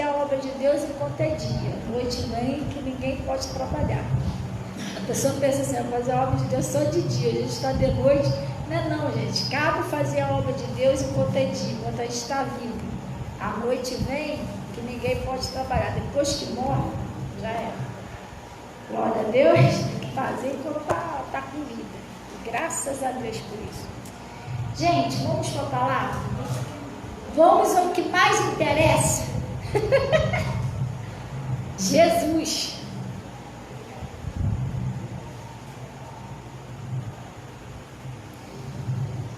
a obra de Deus enquanto é dia. Noite vem que ninguém pode trabalhar. A pessoa pensa assim, fazer a obra de Deus só de dia, a gente está de noite. Não, gente. Cabe fazer a obra de Deus enquanto é dia, enquanto a gente está vivo. A noite vem que ninguém pode trabalhar. Depois que morre, já é. Glória a Deus, tem que fazer enquanto está com vida. Graças a Deus por isso. Gente, vamos para a palavra? Vamos ao que mais interessa. Jesus.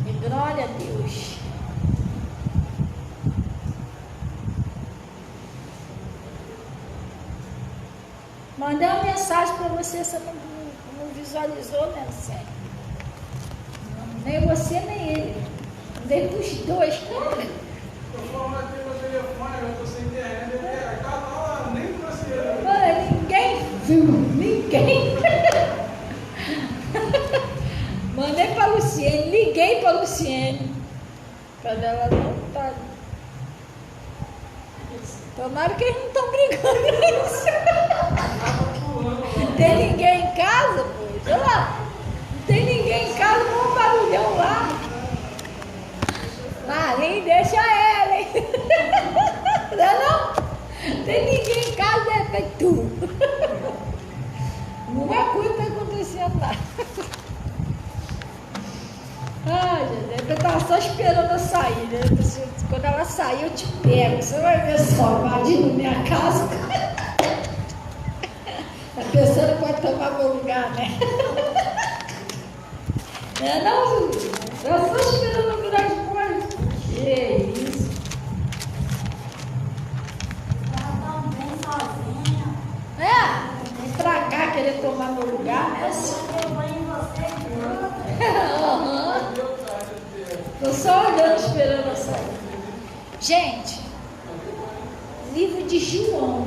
E glória a Deus. Mandei uma mensagem para você, você não visualizou, né, Luciane? Nem você, nem ele. Mandei para os dois. Eu falo aqui no telefone, eu estou sem internet, nem trouxe ele. Mano, ninguém viu, ninguém. Mandei para a Luciene, liguei para a Luciene. Para ela não tá. Tomara que eles não estão brigando nisso. Não tem ninguém em casa, pô. Olha lá. Não tem ninguém em casa, não, um barulhão lá. Marinho, deixa ela, hein? Não é não? Tem ninguém em casa, é feito tu. Não é coisa que está acontecendo lá. Ai, gente, eu estava só esperando eu sair, né? Quando ela sair, eu te pego. Você vai ver só, invadindo minha casa. A pessoa não pode tomar meu lugar, né? Não, eu só esperando eu virar de porta. Que isso? Ela tá bem sozinha. Vem pra cá querer tomar meu lugar, né? Eu vou em você, Estou só olhando, esperando a sair. Gente, livro de João.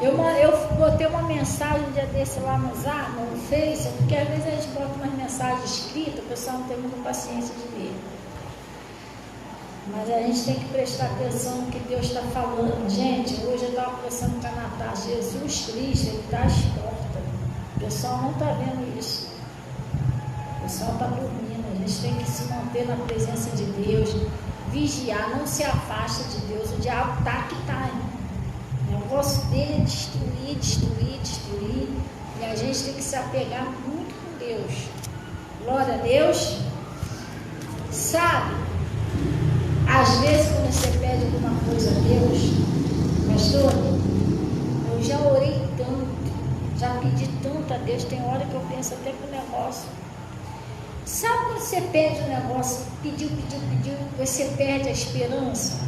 Eu botei uma mensagem um dia desse lá no Face, porque às vezes a gente bota umas mensagens escritas, o pessoal não tem muita paciência de ler. Mas a gente tem que prestar atenção no que Deus está falando. Gente, hoje eu estava conversando com a Natália, Jesus Cristo, Ele está às portas. O pessoal não está vendo isso. O pessoal está dormindo. A gente tem que se manter na presença de Deus, vigiar, não se afasta de Deus. O diabo está que está. O negócio dele é destruir. E a gente tem que se apegar muito com Deus. Glória a Deus. Sabe? Às vezes quando você pede alguma coisa a Deus, pastor, eu já orei tanto, já pedi tanto a Deus, tem hora que eu penso até que o negócio. Sabe quando você pede um negócio, pediu, você perde a esperança?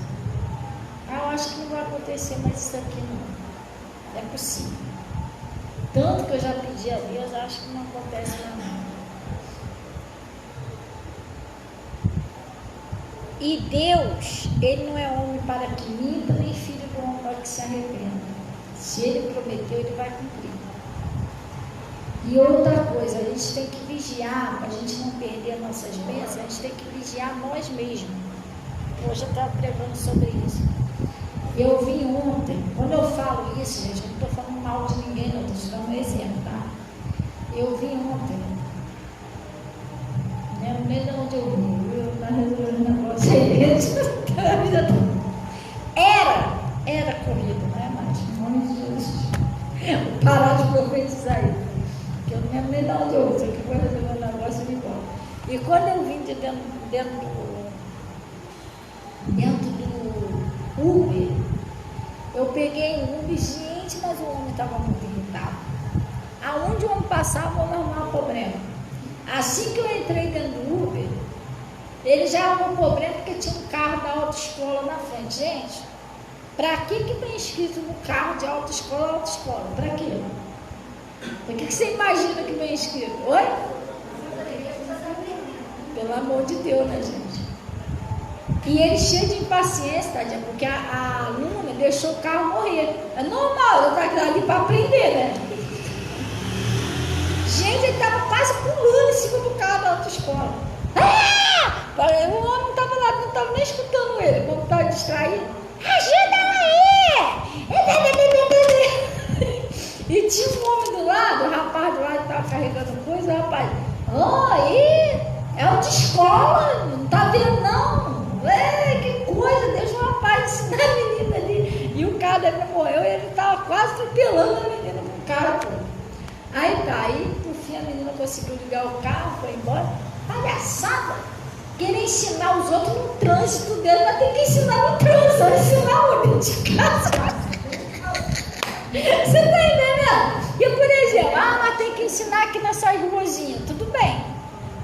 Eu acho que não vai acontecer mais isso aqui não. É possível. Tanto que eu já pedi a Deus, acho que não acontece mais não. E Deus, Ele não é homem para que minta, nem filho do homem para que se arrependa. Se Ele prometeu, Ele vai cumprir. E outra coisa, a gente tem que vigiar, para a gente não perder nossas bênçãos, a gente tem que vigiar nós mesmos. Hoje eu estava pregando sobre isso. Eu vi ontem, quando eu falo isso, gente, eu não estou falando mal de ninguém, não, estou dando um exemplo, tá? Eu vi ontem, né? Não lembro de onde eu vi, eu estava resolvendo um negócio aí, a vida toda. Era corrida, não é mais, em nome de Jesus. Vou parar de profetizar aí, porque eu não lembro nem de onde eu vi, isso aqui foi resolver um negócio e me embora. E quando eu vim de dentro do Uber, eu peguei um Uber, gente, mas o homem estava muito irritado. Aonde o homem passava, eu não arrumava problema. Assim que eu entrei dentro do Uber, ele já arrumou problema porque tinha um carro da autoescola na frente. Gente, para que vem escrito no carro de autoescola? Para quê? Para que você imagina que vem escrito? Oi? Pelo amor de Deus, né, gente? E ele cheio de impaciência, tadinha, porque a aluna deixou o carro morrer. É normal, ela está ali para aprender, né? Gente, ele estava quase pulando em cima do carro da autoescola. O homem não estava lá, não estava nem escutando ele, como estava distraído. Ajuda ela aí! E tinha um homem do lado, o rapaz do lado estava carregando coisa, o rapaz, aí é o de escola, não está vendo não? Que coisa, deixa o rapaz ensinar a menina ali. E o cara dele morreu e ele estava quase atropelando a menina com o cara, pô. Aí, por fim, a menina conseguiu ligar o carro, foi embora. Palhaçada! Querer ensinar os outros no trânsito dele, mas tem que ensinar no trânsito, vai ensinar o dentro de casa. Você está entendendo? E por exemplo, mas tem que ensinar aqui nessa ruazinha, tudo bem.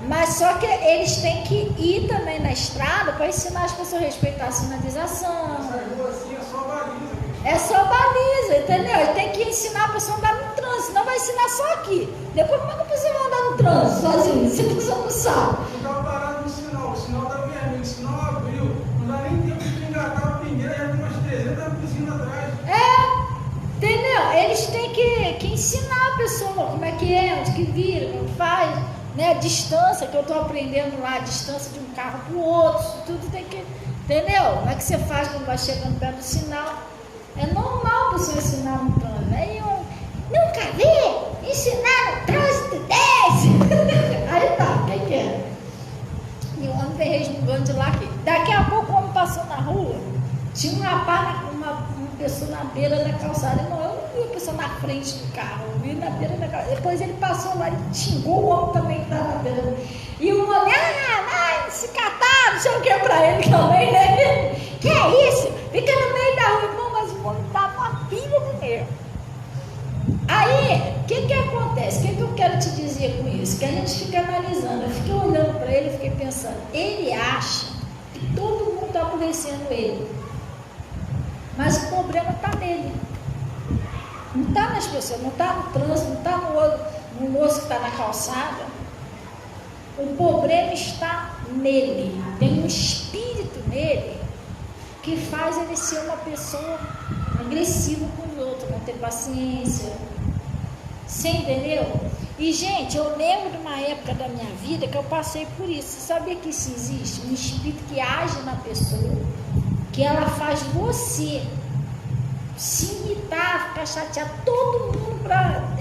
Mas só que eles têm que ir também na estrada para ensinar as pessoas a respeitar a sinalização. Essa ruazinha é só baliza. É só baliza, entendeu? Ele tem que ensinar a pessoa a andar no trânsito, não vai ensinar só aqui. Depois, como é que a pessoa vai andar no trânsito sozinho? Se a pessoa não sabe. Ficava parado no sinal, o sinal está vermelho, o sinal abriu, não dá nem tempo de engatar a pingueira, já tem umas 300 buzinas atrás. Entendeu? Eles têm que ensinar a pessoa como é, onde que vira, como faz, né? A distância que eu estou aprendendo lá, a distância de um carro para o outro, tudo tem que, entendeu? Como é que você faz quando vai chegando perto do sinal? É normal a pessoa ensinar no trânsito. Aí eu nunca vi ensinar no trânsito desse. Aí tá, o que é? E o homem vem resmungando de lá aqui. Daqui a pouco o homem passou na rua, tinha um rapaz, uma pessoa na beira da calçada. Irmão, eu não vi a pessoa na frente do carro, eu vi na beira da calçada. Depois ele passou lá e xingou o homem também que estava na beira. E o homem, se catar, não sei o que pra ele também, né? Que é isso? Fica no meio da rua, irmão, mas o homem tá numa pilha do erro. Aí, o que acontece? O que eu quero te dizer com isso? Que a gente fica analisando. Eu fiquei olhando para ele e fiquei pensando. Ele acha que todo mundo está aborrecendo ele. Mas o problema está nele. Não está nas pessoas, não está no trânsito, não está no moço que está na calçada. O problema está nele. Tem um espírito nele que faz ele ser uma pessoa agressiva com os outros, não ter paciência. Você entendeu? E, gente, eu lembro de uma época da minha vida que eu passei por isso. Você sabia que isso existe? Um espírito que age na pessoa, que ela faz você se irritar, ficar chateado, todo mundo,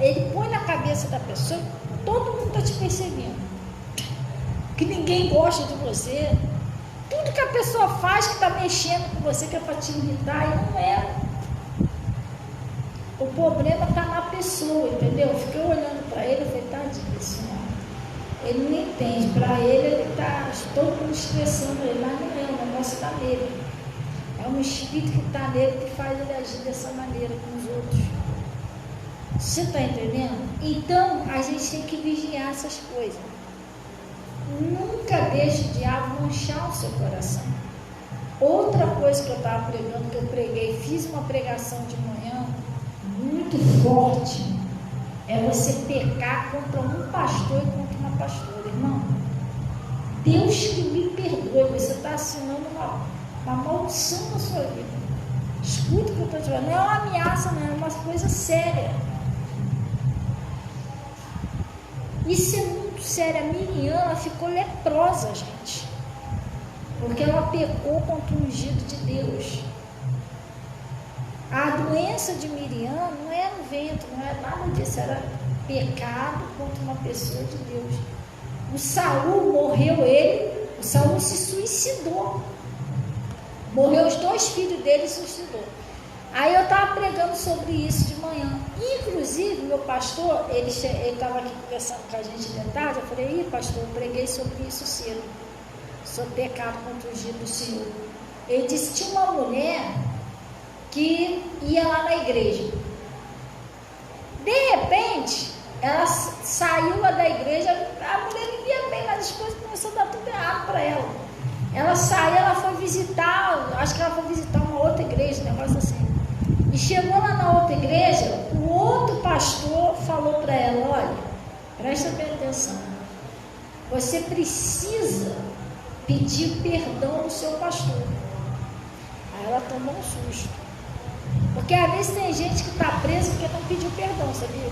ele põe na cabeça da pessoa, todo mundo está te percebendo. Que ninguém gosta de você. Tudo que a pessoa faz que está mexendo com você, que é para te irritar, e não é. O problema está na pessoa, entendeu? Eu fiquei olhando para ele e falei, tadinho, senhor. Ele não entende. Para ele está todo mundo estressando ele, mas não é, o negócio está nele. É um espírito que está nele que faz ele agir dessa maneira com os outros. Você está entendendo? Então, a gente tem que vigiar essas coisas. Nunca deixe o diabo manchar o seu coração. Outra coisa que eu estava pregando, que eu preguei, fiz uma pregação de manhã muito forte, é você pecar contra um pastor e contra uma pastora. Irmão, Deus que me perdoe, você está assinando uma maldição na sua vida. Escuta o que eu estou dizendo, não é uma ameaça, não, é uma coisa séria. Isso é muito sério. A Miriam ficou leprosa, gente, porque ela pecou contra o ungido de Deus. A doença de Miriam não era o vento, não era nada disso, era pecado contra uma pessoa de Deus. O Saul morreu, o Saul se suicidou. Morreu os 2 filhos dele e se suicidou. Aí eu estava pregando sobre isso de manhã. Inclusive, meu pastor, ele estava aqui conversando com a gente de tarde. Eu falei, pastor, eu preguei sobre isso cedo. Sobre pecado contra o ungido do Senhor. Ele disse, tinha uma mulher que ia lá na igreja. De repente, ela saiu lá da igreja, a mulher vivia bem, mas as coisas começaram a dar tudo errado para ela. Ela saiu, ela foi visitar, acho que ela foi visitar uma outra igreja, um negócio assim. E chegou lá na outra igreja, o outro pastor falou para ela, olha, presta bem atenção, você precisa pedir perdão do seu pastor. Aí ela tomou um susto. Porque às vezes tem gente que está presa porque não pediu perdão, sabia?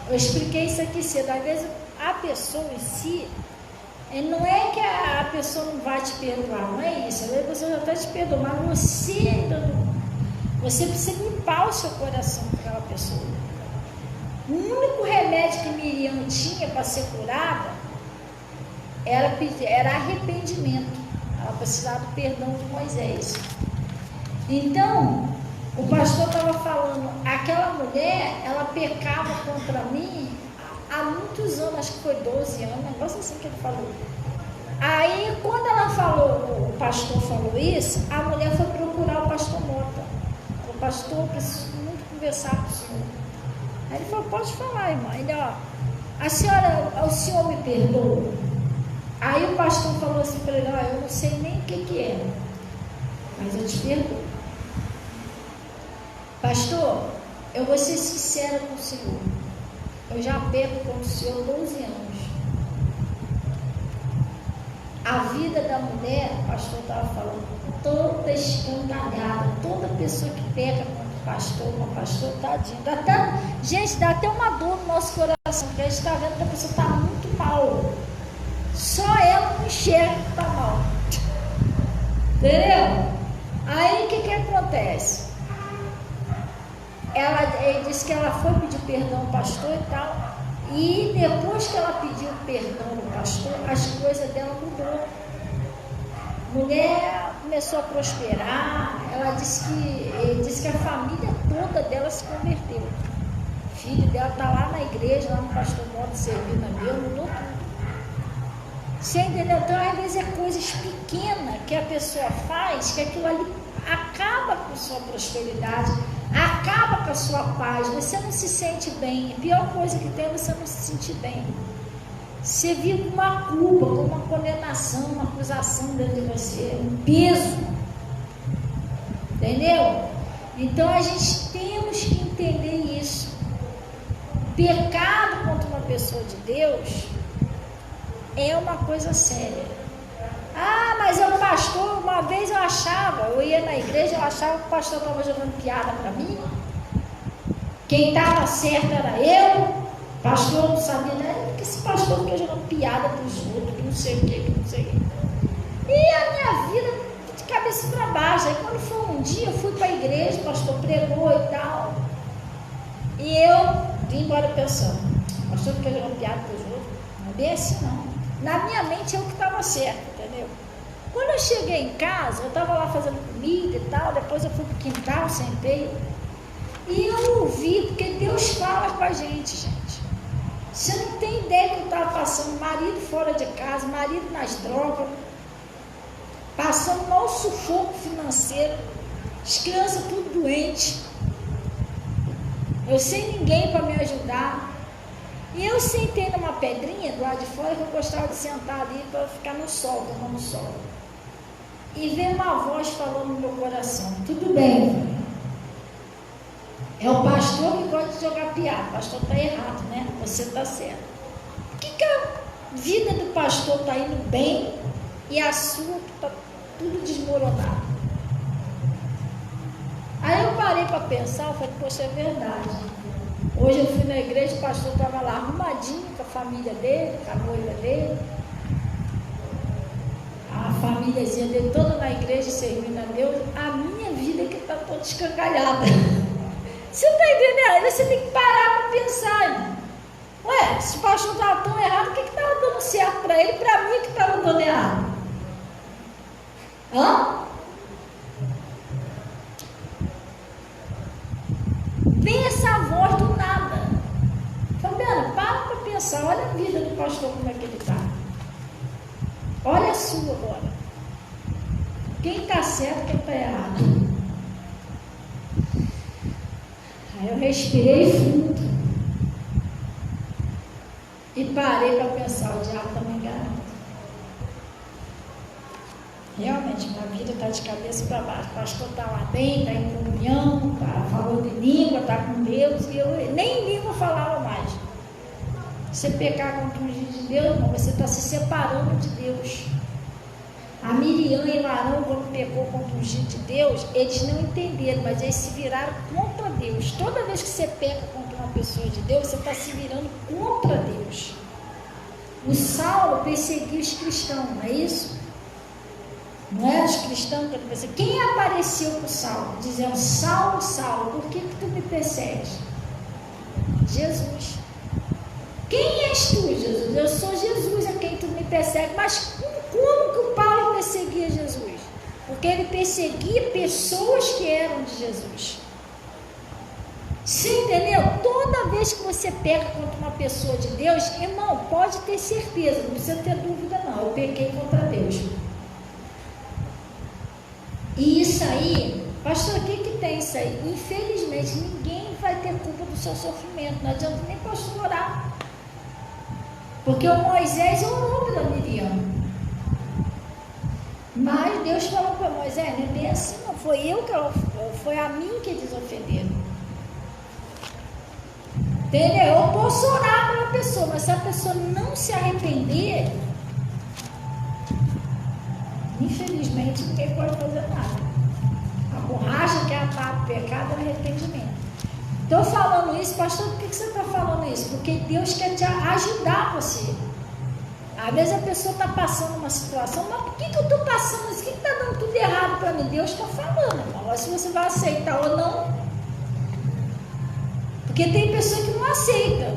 Eu expliquei isso aqui cedo. Às vezes a pessoa em si, Não é que a pessoa não vai te perdoar, não é isso. A pessoa já está te perdoando, mas você ainda não. Você precisa limpar o seu coração com aquela pessoa. O único remédio que Miriam tinha para ser curada era arrependimento. Ela precisava do perdão de Moisés. Então, o pastor estava falando, aquela mulher, ela pecava contra mim há muitos anos, acho que foi 12 anos, um negócio assim que ele falou. Aí, quando ela falou, o pastor falou isso, a mulher foi procurar o pastor Mota. O pastor, eu preciso muito conversar com o senhor. Aí ele falou, pode falar, irmã. Ele, ó, o senhor me perdoa? Aí o pastor falou assim para ele, ó, eu não sei nem o que é, mas eu te perdoo. Pastor, eu vou ser sincera com o senhor. Eu já peco com o senhor 12 anos. A vida da mulher, o pastor estava falando, toda escangalhada. Toda pessoa que peca contra o pastor, uma pastor, tadinho. Gente, dá até uma dor no nosso coração, porque a gente está vendo que a pessoa está muito mal. Só ela não enxerga que está mal. Entendeu? Aí o que acontece? Ele disse que ela foi pedir perdão ao pastor e tal, e depois que ela pediu perdão ao pastor, as coisas dela mudou. A mulher começou a prosperar. Ele disse que a família toda dela se converteu. O filho dela está lá na igreja, lá no pastor Mota, servindo a Deus, mudou tudo. Você entendeu? Então, às vezes é coisas pequenas que a pessoa faz, que aquilo ali acaba com a sua prosperidade, acaba com a sua paz, você não se sente bem. A pior coisa que tem é você não se sentir bem. Você vive uma culpa, com uma condenação, uma acusação dentro de você, um peso. Entendeu? Então a gente temos que entender isso. Pecado contra uma pessoa de Deus é uma coisa séria. Ah, mas é o pastor, uma vez eu ia na igreja, eu achava que o pastor estava jogando piada para mim. Quem estava certo era eu, o pastor não sabia, né? Porque esse pastor fica jogando piada para os outros, que não sei o que, não sei o que. E a minha vida de cabeça para baixo. Aí quando foi um dia, eu fui para a igreja, o pastor pregou e tal. E eu vim embora pensando, o pastor fica jogando piada para os outros. Não é bem assim não. Na minha mente eu que estava certo, entendeu? Quando eu cheguei em casa, eu estava lá fazendo comida e tal, depois eu fui para o quintal, sentei, e eu ouvi, porque Deus fala com a gente. Você não tem ideia do que eu estava passando, marido fora de casa, marido nas drogas, passando mau sufoco financeiro, as crianças tudo doentes, eu sem ninguém para me ajudar. E eu sentei numa pedrinha do lado de fora, que eu gostava de sentar ali para ficar no sol, tomando sol. E veio uma voz falando no meu coração, tudo bem, é o pastor que gosta de jogar piada, o pastor está errado, né? Você está certo. Por que a vida do pastor está indo bem e a sua está tudo desmoronado? Aí eu parei para pensar, eu falei, poxa, é verdade. Hoje eu fui na igreja, o pastor estava lá arrumadinho com a família dele, com a noiva dele, a famíliazinha dele toda na igreja servindo a Deus. A minha vida que está toda escangalhada. Você está entendendo? Aí você tem que parar para pensar, irmão. Ué, se o pastor estava tão errado, o que estava dando certo para ele e para mim que estava dando errado? Vem essa voz do nada. Fabiana, para pensar, olha a vida do pastor, como é que ele está. Olha a sua agora. Quem está certo, quem está errado. Aí eu respirei fundo e parei para pensar, o diabo está me enganando. Realmente, minha vida está de cabeça para baixo. O pastor está lá bem, está em comunhão, está falando em língua, está com Deus, e eu nem língua falava mais. Você pecar contra o juízo de Deus, irmão, você está se separando de Deus. A Miriam e o Arão, quando pecou contra o juízo de Deus, eles não entenderam, mas eles se viraram contra Deus. Toda vez que você peca contra uma pessoa de Deus, você está se virando contra Deus. O Saulo perseguia os cristãos, não é isso? Não é os cristãos que ele perseguia. Quem apareceu para o Saulo, dizendo: Saulo, Saulo, por que tu me persegues? Jesus. Quem és tu, Jesus? Eu sou Jesus a quem tu me persegue. Mas como que o Paulo perseguia Jesus? Porque ele perseguia pessoas que eram de Jesus. Você entendeu? Toda vez que você peca contra uma pessoa de Deus, irmão, pode ter certeza, não precisa ter dúvida não, eu pequei contra Deus. E isso aí, pastor, o que tem isso aí? Infelizmente, ninguém vai ter culpa do seu sofrimento, não adianta nem pastor orar. Porque o Moisés orou pela Miriam. Mas Deus falou para Moisés: não é bem assim, não, foi a mim que eles ofenderam. Entendeu? Eu posso orar pela pessoa, mas se a pessoa não se arrepender, infelizmente ninguém pode fazer nada. A borracha que apaga o pecado é o arrependimento. Estou falando isso, pastor, por que você está falando isso? Porque Deus quer te ajudar você. Às vezes a pessoa está passando uma situação, mas por que eu estou passando isso? O que está dando tudo errado para mim? Deus está falando. Agora, se você vai aceitar ou não. Porque tem pessoa que não aceita.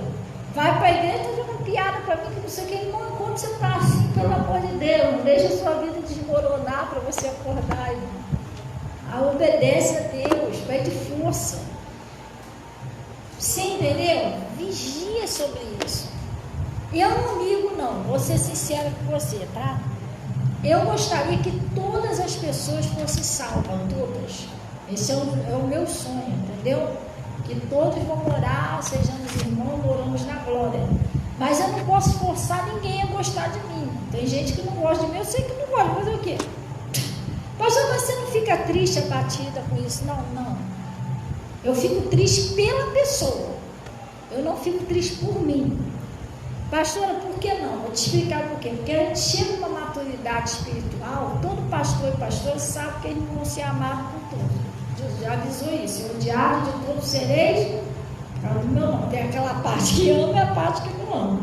Vai para a igreja e está dando piada para mim, que não sei o que. Irmão, enquanto você está assim, pelo amor de Deus, não deixa a sua vida desmoronar para você acordar, irmão. Obedece a Deus, vai de força. Você entendeu? Vigia sobre isso. Eu não ligo não, vou ser sincera com você, tá? Eu gostaria que todas as pessoas fossem salvas, todas. Esse é o meu sonho, entendeu? Que todos vão morar, sejamos irmãos, moramos na glória. Mas eu não posso forçar ninguém a gostar de mim. Tem gente que não gosta de mim, eu sei que não gosta, mas é o quê? Pastor, você não fica triste, abatida com isso? Não, não. Eu fico triste pela pessoa. Eu não fico triste por mim. Pastora, por que não? Vou te explicar por quê. Porque a gente chega numa maturidade espiritual, todo pastor e pastora sabe que eles não vão ser amados por todos. Jesus já avisou isso: eu odiado de todos sereis, do meu nome. Tem aquela parte que ama e a parte que não ama.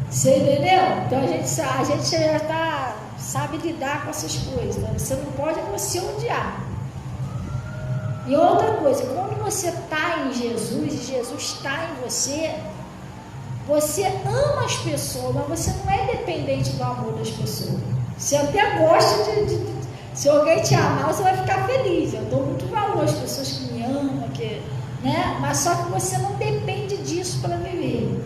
Você entendeu? Então a gente já está, sabe lidar com essas coisas. Né? Você não pode você odiar. E outra coisa, quando você está em Jesus e Jesus está em você, você ama as pessoas, mas você não é dependente do amor das pessoas. Você até gosta se alguém te amar, você vai ficar feliz. Eu dou muito valor às pessoas que me amam, né? Mas só que você não depende disso para viver.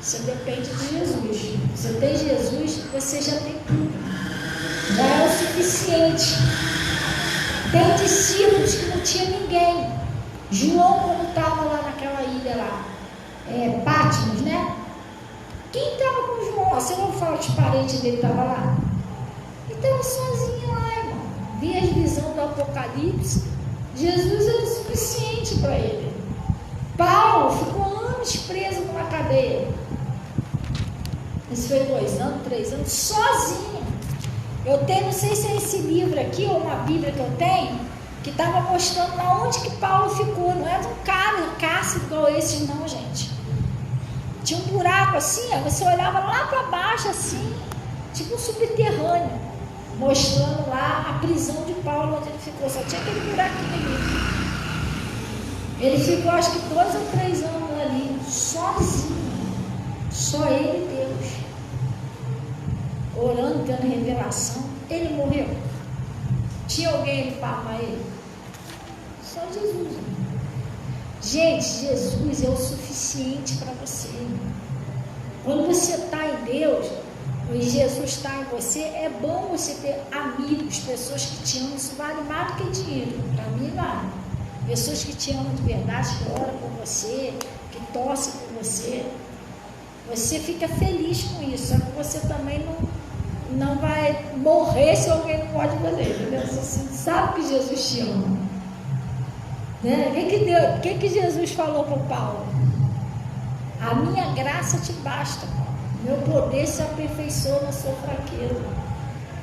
Você depende de Jesus. Você tem Jesus, você já tem tudo. Já é o suficiente. Tem discípulos que não tinha ninguém. João, quando estava lá naquela ilha lá, Patmos, né? Quem estava com João? Você não fala que os parentes dele estavam lá? Ele estava sozinho lá, irmão. Via as visões do Apocalipse. Jesus era o suficiente para ele. Paulo ficou anos preso numa cadeia. Isso foi 2 anos, 3 anos, sozinho. Eu tenho, não sei se é esse livro aqui ou uma Bíblia que eu tenho, que estava mostrando lá onde que Paulo ficou. Não era um cárcere igual esse, não, gente. Tinha um buraco assim, ó, você olhava lá para baixo assim, tipo um subterrâneo, mostrando lá a prisão de Paulo onde ele ficou. Só tinha aquele buraquinho ali. Ele ficou acho que 2 ou 3 anos ali, sozinho. Só ele e Deus. Orando, tendo revelação. Ele morreu. Tinha alguém ali para amar ele? Só Jesus. Gente, Jesus é o suficiente para você. Quando você está em Deus, e Jesus está em você, é bom você ter amigos, pessoas que te amam. Isso vale mais do que dinheiro. Para mim vale. Pessoas que te amam de verdade, que oram por você, que torcem por você. Você fica feliz com isso, só que você também não vai morrer se alguém não pode fazer, entendeu? Você sabe que Jesus te ama. Né? O que Jesus falou para Paulo? A minha graça te basta, Paulo. Meu poder se aperfeiçoa na sua fraqueza.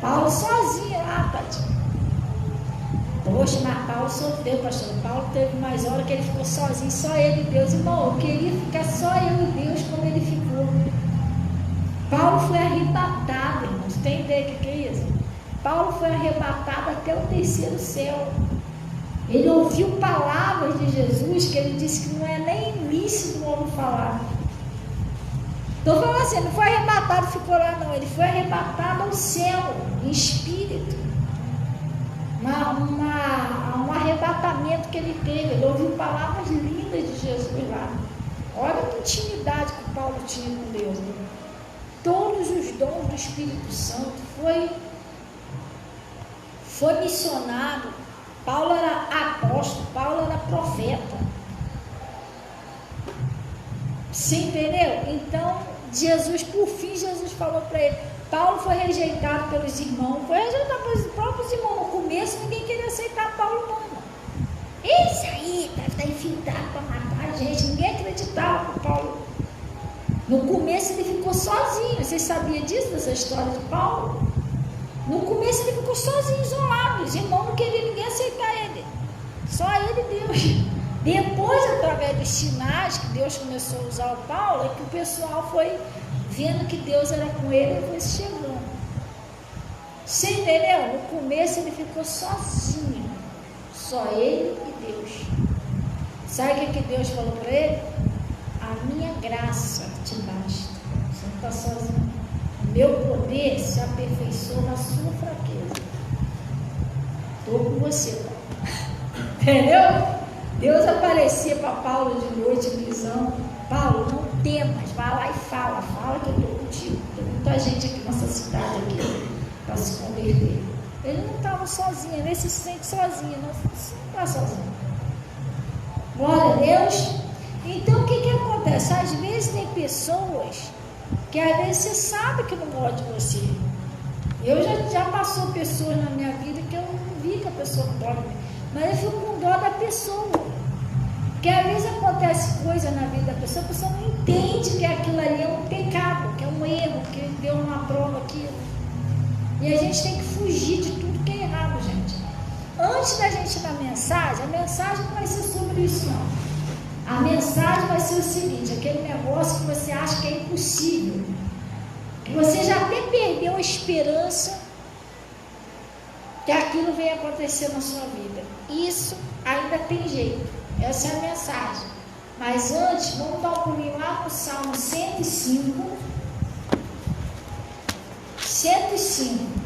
Paulo sozinho lá, tadinho. Poxa, mas Paulo sofreu, pastor. Paulo teve mais hora que ele ficou sozinho, só ele e Deus. Irmão, eu queria ficar só eu e Deus como ele ficou. Paulo foi arrebatado, irmãos. Tem ideia do que é isso? Paulo foi arrebatado até o terceiro céu. Ele ouviu palavras de Jesus que ele disse que não é nem lícito o homem falar. Estou falando assim, não foi arrebatado e ficou lá, não. Ele foi arrebatado ao céu, em espírito. Um arrebatamento que ele teve. Ele ouviu palavras lindas de Jesus lá. Olha a intimidade que Paulo tinha com Deus. Né? Todos os dons do Espírito Santo. Foi missionário. Paulo era apóstolo, Paulo era profeta. Você entendeu? Então, por fim, Jesus falou para ele. Paulo foi rejeitado pelos irmãos, foi rejeitado pelos próprios irmãos. No começo, ninguém queria aceitar Paulo, não. Esse aí deve estar infiltrado para matar a gente. Ninguém acreditava no Paulo. No começo, ele ficou sozinho. Vocês sabiam disso, dessa história de Paulo? No começo, ele ficou sozinho, isolado. Os irmãos não queriam ninguém aceitar ele. Só ele e Deus. Depois, através dos sinais que Deus começou a usar o Paulo, é que o pessoal foi vendo que Deus era com ele e foi chegando. Você entendeu? No começo ele ficou sozinho. Só ele e Deus. Sabe o que Deus falou para ele? A minha graça te basta. Você não está sozinho. Meu poder se aperfeiçoa na sua fraqueza. Estou com você, Paulo. Entendeu? Deus aparecia para Paulo de noite em visão. Paulo, não temas, vai lá e fala que eu estou contigo. Tem muita gente aqui nessa cidade aqui para se converter. Ele não estava sozinho, ele se sente sozinho, não está sozinho. Glória a Deus. Então o que acontece? Às vezes tem pessoas que às vezes você sabe que não gosta de você. Eu já passou pessoas na minha vida que eu não vi que a pessoa não gosta de mim. Mas eu fico com dó da pessoa. Porque às vezes acontece coisa na vida da pessoa, a pessoa não entende que aquilo ali é um pecado, que é um erro, que Deus não aprova aquilo. E a gente tem que fugir de tudo que é errado, gente. Antes da gente ir na mensagem, a mensagem não vai ser sobre isso, não. A mensagem vai ser o seguinte, aquele negócio que você acha que é impossível, que você já até perdeu a esperança que aquilo venha acontecer na sua vida. Isso ainda tem jeito. Essa é a mensagem. Mas antes, vamos dar um pulinho lá no Salmo 105. 105.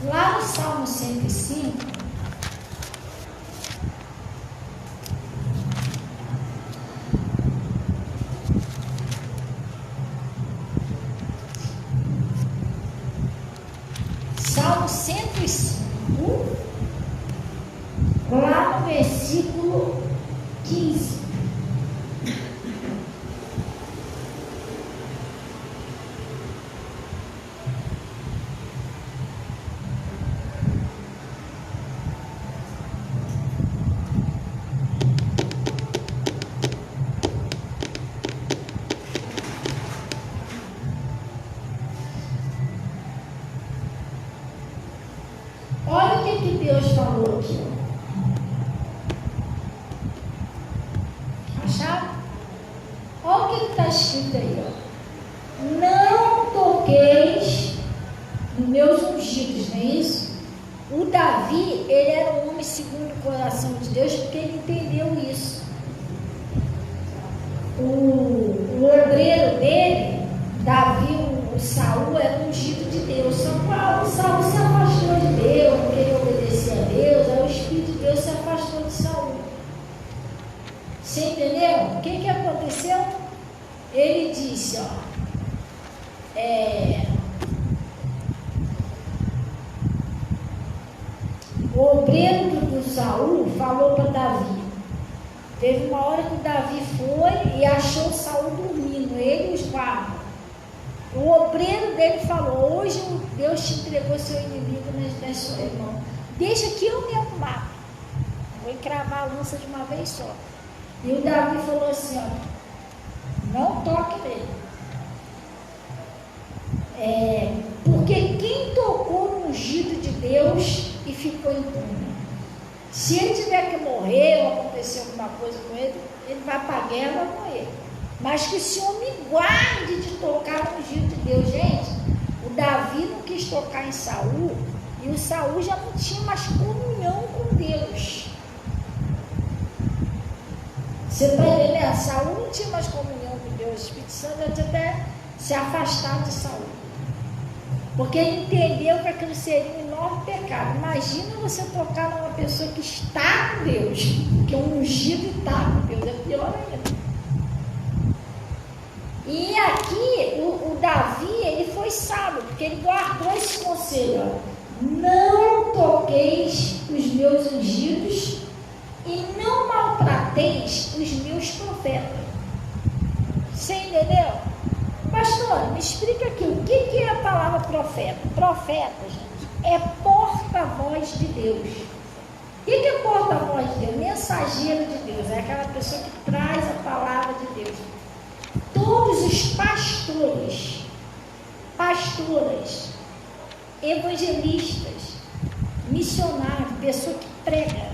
Lá no Salmo 105, Salmo 105, lá no versículo 15. Olha o que Deus falou aqui. Acharam? Olha o que está escrito aí. Ó. Não toqueis nos meus ungidos, não é isso? O Davi, ele era um homem segundo o coração de Deus, porque ele entendeu isso. O obreiro dele, Davi, o Saul, era ungido de Deus. Só que o Saul se afastou de Deus, não queria obedecer a Deus, aí o Espírito de Deus se afastou de Saul. Você entendeu? O que aconteceu? Ele disse, ó, o obreiro do Saul falou para Davi. Teve uma hora que o Davi foi e achou Saul dormindo, ele e os guardas. O obreiro dele falou: hoje Deus te entregou seu inimigo nas suas mãos. Deixa que eu mesmo mato. Vou encravar a lança de uma vez só. E o Davi falou assim: ó, não toque nele. Porque quem tocou no ungido de Deus e ficou impune? Se ele tiver que morrer ou acontecer alguma coisa com ele, ele vai para a guerra e vai morrer. Mas que esse homem guarde de tocar no ungido de Deus. Gente, o Davi não quis tocar em Saul, e o Saul já não tinha mais comunhão com Deus. Você está entendendo? Saul não tinha mais comunhão com Deus. O Espírito Santo já tinha até se afastado de Saul. Porque ele entendeu que aquilo seria um enorme pecado. Imagina você tocar numa pessoa que está com Deus, que é um ungido e está com Deus, é pior ainda. E aqui o Davi, ele foi sábio, porque ele guardou esse conselho: ó, não toqueis os meus ungidos e não maltrateis os meus profetas. Você entendeu? Pastor, me explica aqui, o que é a palavra profeta? Profeta, gente, é porta-voz de Deus. O que é porta-voz de Deus? Mensageiro de Deus, é aquela pessoa que traz a palavra de Deus. Todos os pastores, pastoras, evangelistas, missionários, pessoa que prega,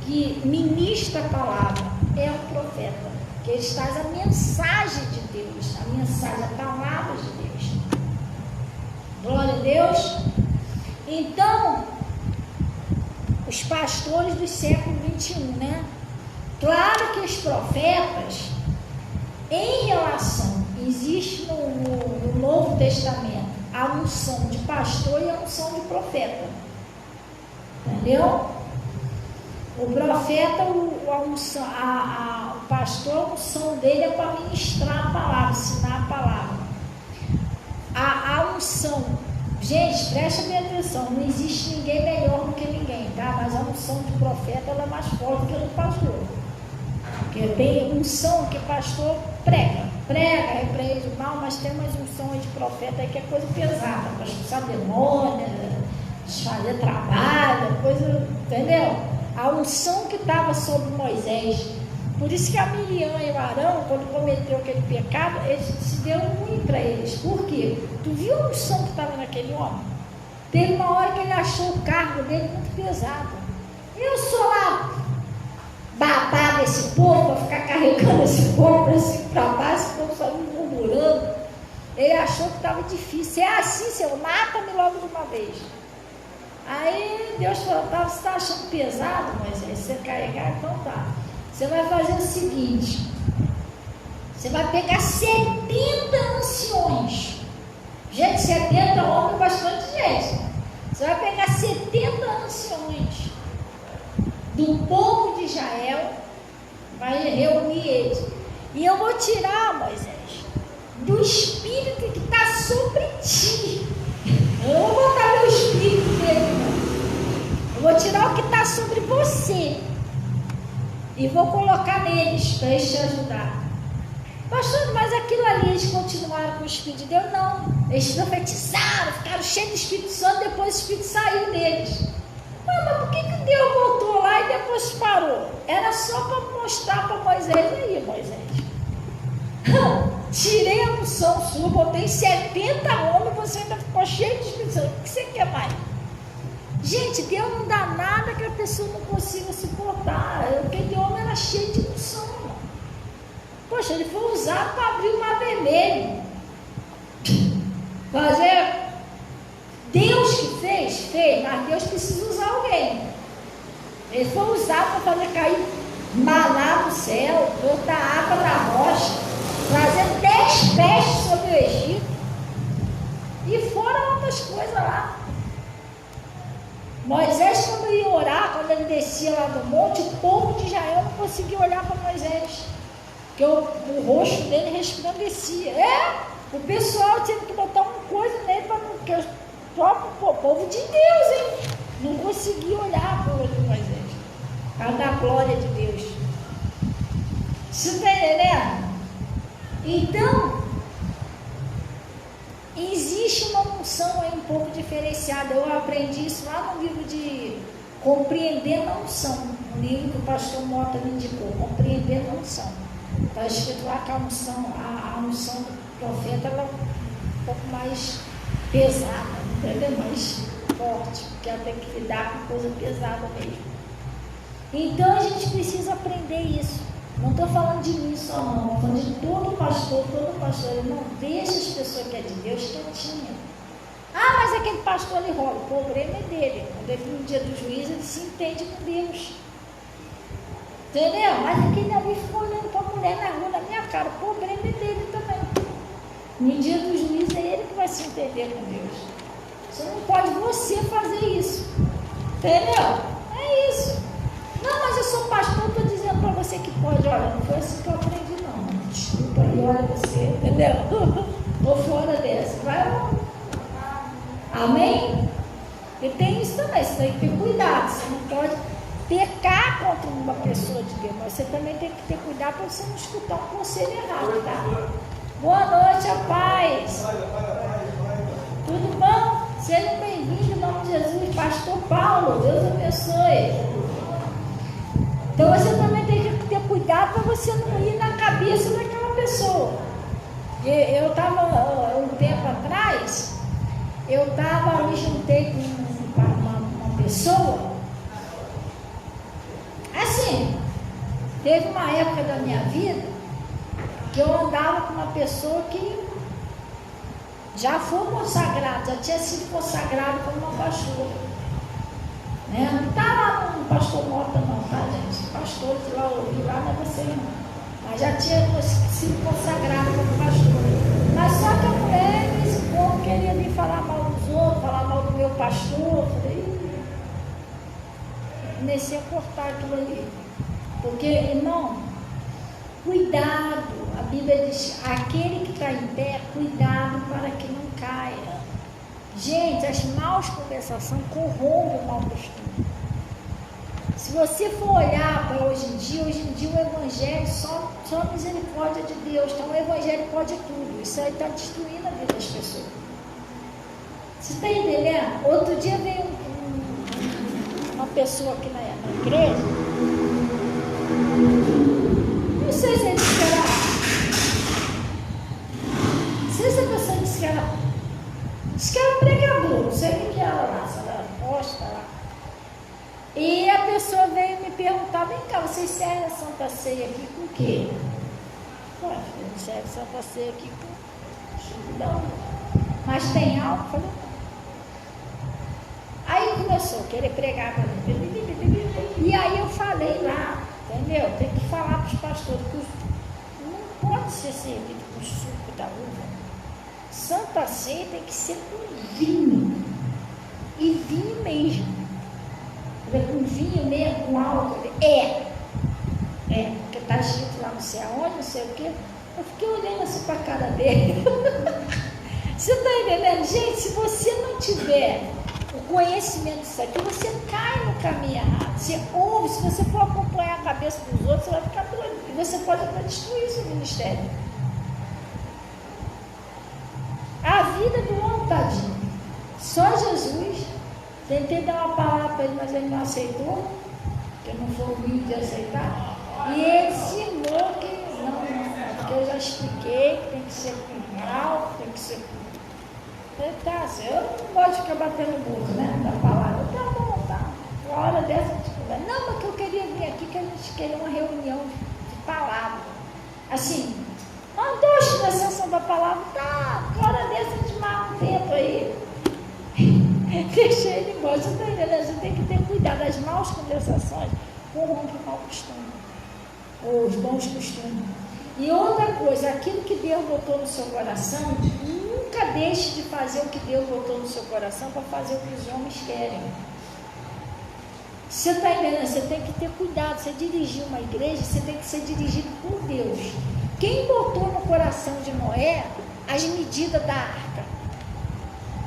que ministra a palavra, é um profeta, que ele traz a mensagem de Deus, a mensagem, a palavra de Deus. Glória a Deus. Então, os pastores do século 21, né? Claro que os profetas, em relação, existe no Novo Testamento a unção de pastor e a unção de profeta. Entendeu? O profeta, o pastor, a unção dele é para ministrar a palavra, ensinar a palavra. A unção, gente, presta bem atenção, não existe ninguém melhor do que ninguém, tá? Mas a unção de profeta ela é mais forte que a do pastor. Porque tem unção que pastor prega, repreende o mal, mas tem umas unções de profeta aí que é coisa pesada, para expulsar demônio, desfazer trabalho, coisa, entendeu? A unção que estava sobre Moisés. Por isso que a Miriam e o Arão, quando cometeu aquele pecado, eles se deu ruim para eles. Por quê? Tu viu a unção que estava naquele homem? Teve uma hora que ele achou o cargo dele muito pesado. Eu sou lá babá desse povo, para ficar carregando esse povo para cima e para baixo, esse povo só me murmurando. Ele achou que estava difícil. É assim, Senhor, mata-me logo de uma vez. Aí Deus falou: você está achando pesado, Moisés, você carregar? Então tá. Você vai fazer o seguinte: você vai pegar 70 anciões. Gente, 70 homens é bastante gente. Você vai pegar 70 anciões do povo de Israel, vai reunir eles. E eu vou tirar, Moisés, do espírito que está sobre ti. Eu não vou botar meu espírito nele, não. Eu vou tirar o que está sobre você e vou colocar neles para eles te ajudar. Pastor, mas aquilo ali eles continuaram com o Espírito de Deus? Não. Eles profetizaram, ficaram cheios do Espírito Santo, depois o Espírito saiu deles. Mas por que Deus voltou lá e depois parou? Era só para mostrar para Moisés. Aí, Moisés, tirei a unção sua, botei 70 homens, você ainda ficou cheio de Espírito Santo. O que você quer mais? Gente, Deus não dá nada que a pessoa não consiga suportar. Aquele homem era cheio de unção. Poxa, ele foi usado para abrir o mar vermelho. Fazer. Deus que fez, mas Deus precisa usar alguém. Ele foi usado para fazer cair maná do céu, botar água na rocha, trazer 10 pestes sobre o Egito. E fora outras coisas lá. Moisés, quando ia orar, quando ele descia lá do monte, o povo de Israel não conseguia olhar para Moisés, porque o rosto dele resplandecia. O pessoal tinha que botar uma coisa nele para não. Porque o próprio povo de Deus, hein? Não conseguia olhar para o olho de Moisés, para dar a glória de Deus. Você está entendendo? Então, existe uma unção aí um pouco diferenciada. Eu aprendi isso lá no livro de Compreendendo a Unção, um livro que o pastor Mota me indicou, Compreendendo a Unção. Está escrito lá que a unção do profeta ela é um pouco mais pesada, entendeu? Mais forte, porque ela tem que lidar com coisa pesada mesmo. Então a gente precisa aprender isso. Não estou falando de mim só não, estou falando de todo pastor, ele não deixa as pessoas que é de Deus quietinhas. Ah, mas aquele pastor ele rola, o problema é dele. Quando ele no dia do juízo ele se entende com Deus. Entendeu? Mas aquele ali ficou olhando para a mulher na rua, na minha cara, o problema é dele também. No dia do juízo é ele que vai se entender com Deus. Você não pode você fazer isso. Entendeu? É isso. Não, mas eu sou pastor, estou dizendo para você que pode. Olha, não foi assim que eu aprendi não. Desculpa aí, olha você, entendeu? Estou fora dessa. Vai lá. Amém? E tem isso também, você tem que ter cuidado. Você não pode pecar contra uma pessoa de Deus, mas você também tem que ter cuidado para você não escutar um conselho errado, tá? Boa noite, a paz. Tudo bom? Seja bem-vindo em nome de Jesus, Pastor Paulo, Deus abençoe. Então você também tem que ter cuidado para você não ir na cabeça daquela pessoa. Eu estava, um tempo atrás, me juntei com uma pessoa, assim, teve uma época da minha vida que eu andava com uma pessoa que já foi consagrada, já tinha sido consagrada como uma pastora, né? Não estava no pastor Mota não, tá gente? Pastor de lá, ouvi lá, não é você não, mas já tinha sido consagrada como pastora. Mas só que a mulher, esse povo queria me falar mal dos outros, falar mal do meu pastor. Eu falei, comecei a cortar aquilo ali. Porque, irmão, cuidado. A Bíblia diz, aquele que está em pé, cuidado para que não caia. Gente, as maus conversações corrompem o mau costume. Se você for olhar para hoje em dia o Evangelho só a misericórdia de Deus. Então o Evangelho pode tudo. Isso aí está destruindo a vida das pessoas. Você está entendendo? Outro dia veio uma pessoa aqui na igreja. Não sei se ele disse que era. Não sei se a pessoa disse que era. Disse que era pregador. Não sei o que era lá. Se era posta lá. E a pessoa veio me perguntar, vem cá, vocês servem a Santa Ceia aqui com o quê? Ué, filho, serve a Santa Ceia aqui com... Não. Mas tem álcool? Eu falei, não. Aí começou a querer pregar para mim. E aí eu falei lá, entendeu? Tem que falar para os pastores que não pode ser servido com suco da uva. Santa Ceia tem que ser com vinho. E vinho mesmo. Com vinho mesmo, com álcool. Porque está escrito lá não sei aonde, não sei o quê. Eu fiquei olhando assim para a cara dele. Você está entendendo? Gente, se você não tiver o conhecimento disso aqui, você cai no caminho errado. Você ouve, se você for acompanhar a cabeça dos outros, você vai ficar doido. E você pode até destruir seu ministério. A vida do homem, tadinho. Só Jesus. Tentei dar uma palavra para ele, mas ele não aceitou, porque não foi humilde de aceitar. E ele ensinou que não, porque eu já expliquei que tem que ser com calma, tem que ser com... Eu falei, tá, assim, eu não gosto de ficar batendo burro, né, da palavra. Tá bom, tá. Uma hora dessa a gente conversa. Não, mas que eu queria vir aqui, que a gente queria uma reunião de palavra. Assim, estou na sessão da palavra, tá, uma hora dessa a gente marca um tempo aí. Deixa ele embora. Você está entendendo? Você tem que ter cuidado. As maus conversações corrompem o mau costume, ou os bons costumes. E outra coisa, aquilo que Deus botou no seu coração, nunca deixe de fazer o que Deus botou no seu coração para fazer o que os homens querem. Você está entendendo? Você tem que ter cuidado. Você dirigir uma igreja, você tem que ser dirigido por Deus. Quem botou no coração de Noé as medidas da arca?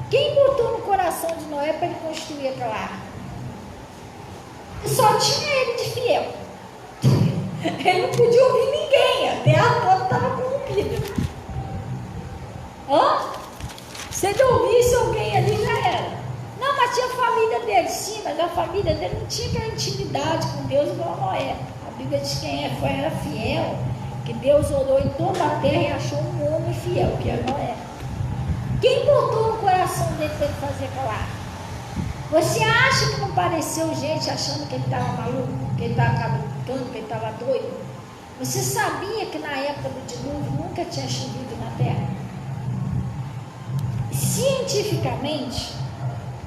Quem botou no coração de Noé para ele construir aquela arca? Só tinha ele de fiel. Ele não podia ouvir ninguém, a terra toda estava corrompida. Se ele ouvisse alguém ali, já era. Não, mas tinha a família dele, sim, mas a família dele não tinha aquela intimidade com Deus igual Noé. A Bíblia diz que quem era fiel, que Deus olhou em toda a terra e achou um homem fiel, que é Noé. Quem botou no coração dele para ele fazer aquela arca? Você acha que não pareceu gente achando que ele estava maluco, que ele estava cabulando, que ele estava doido? Você sabia que na época do dilúvio nunca tinha chovido na terra? Cientificamente,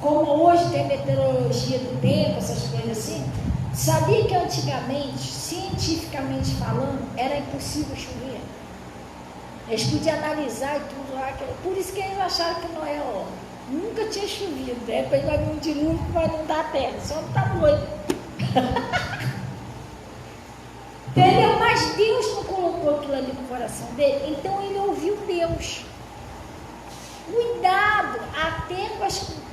como hoje tem meteorologia do tempo, essas coisas assim, sabia que antigamente, cientificamente falando, era impossível chover? Eles podiam analisar e tudo lá, por isso que eles acharam que Noé, nunca tinha chovido, depois vai vir um dilúvio que vai inundar a terra, só não está doido. Entendeu? Mas Deus não colocou aquilo ali no coração dele, então ele ouviu Deus. Cuidado até com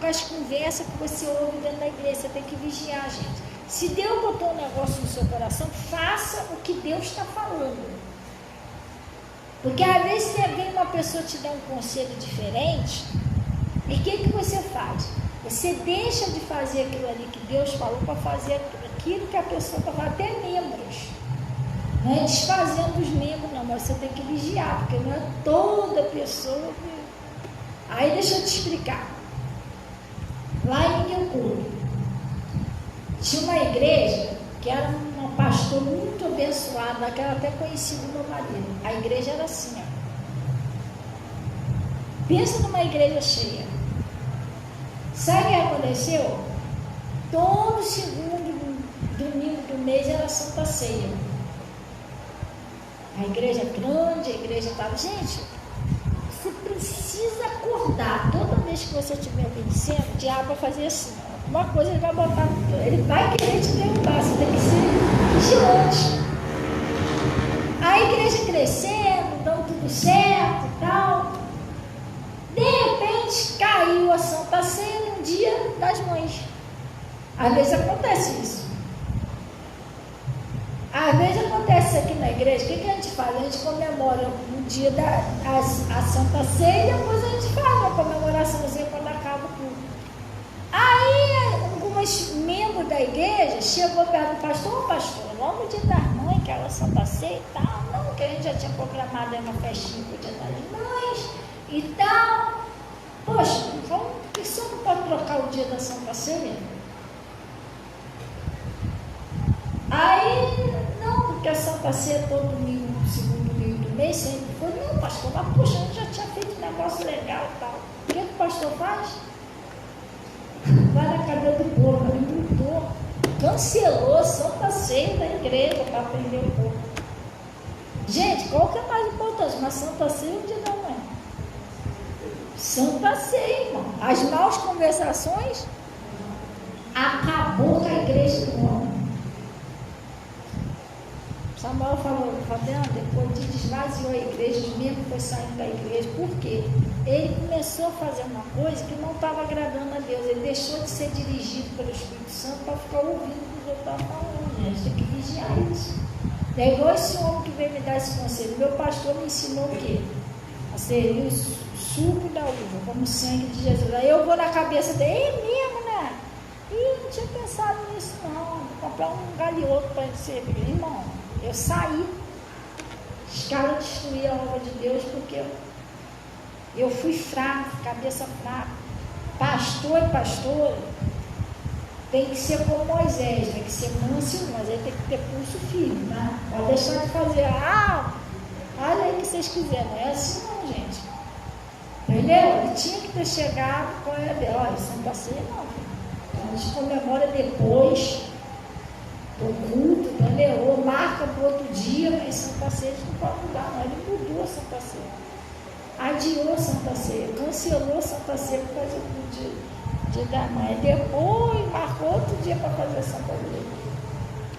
as conversas que você ouve dentro da igreja, você tem que vigiar, gente. Se Deus botou um negócio no seu coração, faça o que Deus está falando. Porque às vezes vem uma pessoa te dar um conselho diferente, e o que você faz? Você deixa de fazer aquilo ali que Deus falou para fazer aquilo que a pessoa está falando, até membros. Não é desfazendo os membros, não, mas você tem que vigiar, porque não é toda pessoa que... Aí deixa eu te explicar. Lá em Nilcuro, tinha uma igreja que era uma pastor muito abençoada, que era até conhecido no meu marido. A igreja era assim, ó. Pensa numa igreja cheia. Sabe o que aconteceu? Todo segundo domingo do mês era Santa Ceia. A igreja grande, a igreja estava... Gente, você precisa acordar. Toda vez que você estiver vencendo, o diabo vai fazer assim. Uma coisa ele vai botar... Ele vai querer te derrubar. Você tem que ser vigilante. A igreja crescendo, dando tudo certo e tal. De repente, caiu a Santa Ceia no dia das mães. Às vezes acontece isso. Às vezes acontece aqui na igreja. O que a gente faz? A gente comemora o dia a Santa Ceia e depois a gente faz uma comemoraçãozinha quando acaba o culto. Aí, alguns membros da igreja chegou perto do pastor: pastor, logo o dia das mães, que era a Santa Ceia e tal. Não, que a gente já tinha programado uma festinha para o dia das mães e tal. Poxa, por que você não pode trocar o dia da Santa Ceia? Aí, não, porque a Santa Ceia é todo domingo, segundo domingo do mês, sempre foi. Não, pastor, mas poxa, a gente já tinha feito um negócio legal e tal. O que o pastor faz? Vai na cabeça do povo, ele mudou, cancelou a Santa Ceia da igreja para atender o povo. Gente, qual que é mais importante? Uma Santa Ceia ou o dia da mãe? Santa Ceia, irmão. As maus conversações acabou com a igreja do homem. Samuel falou: Fabiano, depois de esvaziou a igreja, os membros foram saindo da igreja. Por quê? Ele começou a fazer uma coisa que não estava agradando a Deus. Ele deixou de ser dirigido pelo Espírito Santo para ficar ouvindo o que os outros estavam falando. A gente tem que vigiar isso. É igual esse homem que veio me dar esse conselho. Meu pastor me ensinou o quê? A servir o suco da uva, como o sangue de Jesus. Aí eu vou na cabeça dele: é mesmo, né? Ih, não tinha pensado nisso não. Vou comprar um galhoto para ele servir. Irmão, eu saí. Os caras destruíram a obra de Deus porque eu fui fraco, cabeça fraca. Pastor e pastora tem que ser como Moisés, tem que ser manso, mas aí tem que ter pulso firme, né? Pode deixar de fazer, olha aí o que vocês quiserem. Não é assim não, gente. Entendeu? Ele tinha que ter chegado com a dele. Olha, Santa Ceia não. A gente comemora depois o culto, entendeu? Ou marca para outro dia, mas Santa Ceia não pode mudar, não. Ele mudou a Santa Ceia. Adiou a Santa Ceia, cancelou a Santa Ceia por causa do dia da mãe. Depois marcou outro dia para fazer a Santa Ceia.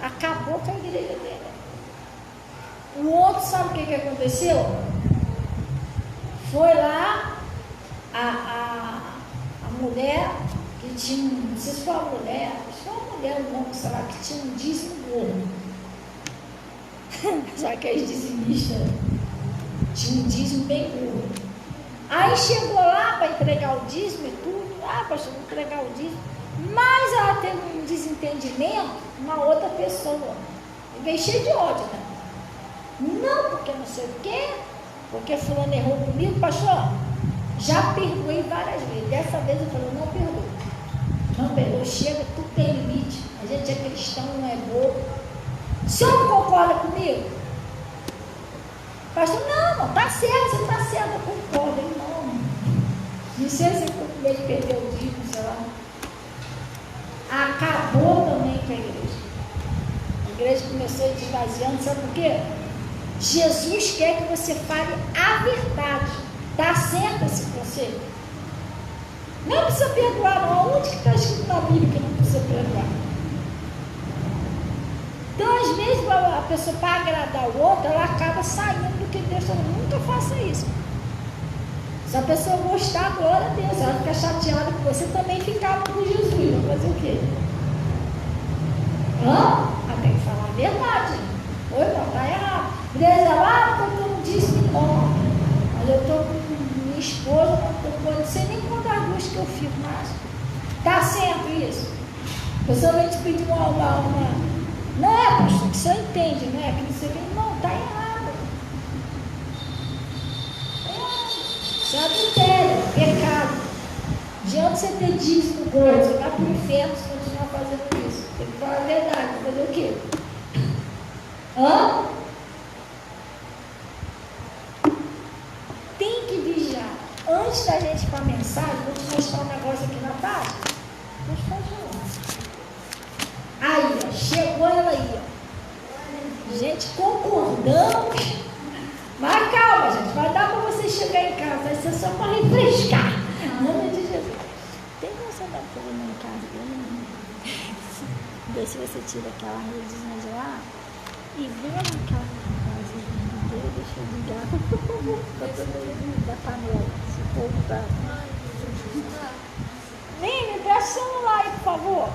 Acabou com a igreja dele. O outro, sabe o que aconteceu? Foi lá a mulher que tinha, não sei se foi uma mulher, não, sei lá, que tinha um dízimo gordo. Já que as dizimistas tinham um dízimo bem gordo. Aí chegou lá para entregar o dízimo e tudo. Pastor, vou entregar o dízimo. Mas ela teve um desentendimento com uma outra pessoa. E veio cheio de ódio, né? Não, porque não sei o quê, porque fulano errou comigo. Pastor, já perdoei várias vezes. Dessa vez eu falei: não perdoe. Não, chega, tudo tem limite. A gente é cristão, não é bobo. O senhor não concorda comigo? Pastor, não, tá certo, você tá certo, eu concordo, irmão. Não sei se eu com medo de perder o dízimo, sei lá. Acabou também com a igreja. A igreja começou a ir esvaziando, sabe por quê? Jesus quer que você fale a verdade. Tá certo esse conselho? Não precisa perdoar, não. Onde que está escrito na Bíblia que não precisa perdoar? Então, às vezes, a pessoa, para agradar o outro, ela acaba saindo do que Deus falou. Nunca faça isso. Se a pessoa gostar, glória a Deus. Ela fica chateada com você, também ficava com Jesus. Vai fazer o quê? Ela tem que falar a verdade. Oi, não, está errado. Beleza, lá, porque eu não disse que não. Mas eu estou com minha esposa, não sei nem quantas luzes que eu fico mais. Está certo isso? A pessoa vem te pedir uma. Não é, pastor, que você entende, não é? Que você vem, não, está errado. Isso é adultério, pecado. Diante de você ter dízimo gordo, você vai para o inferno se continuar fazendo isso. Tem que falar a verdade, fazer o quê? Tem que vigiar. Antes da gente ir para a mensagem, vou te mostrar um negócio aqui na tarde. Deixa eu fazer. Aí, ó, chegou ela aí, ó. Gente, concordamos. Mas calma, gente, vai dar para você chegar em casa, vai ser só para refrescar. Em nome de Jesus. Tem como você dar para ele em casa? Vê se você tira aquela redezinha de lá e vê aquela casa inteira. Deixa eu ligar da panela. Se o povo tá. Mimi, presta o celular aí, por favor.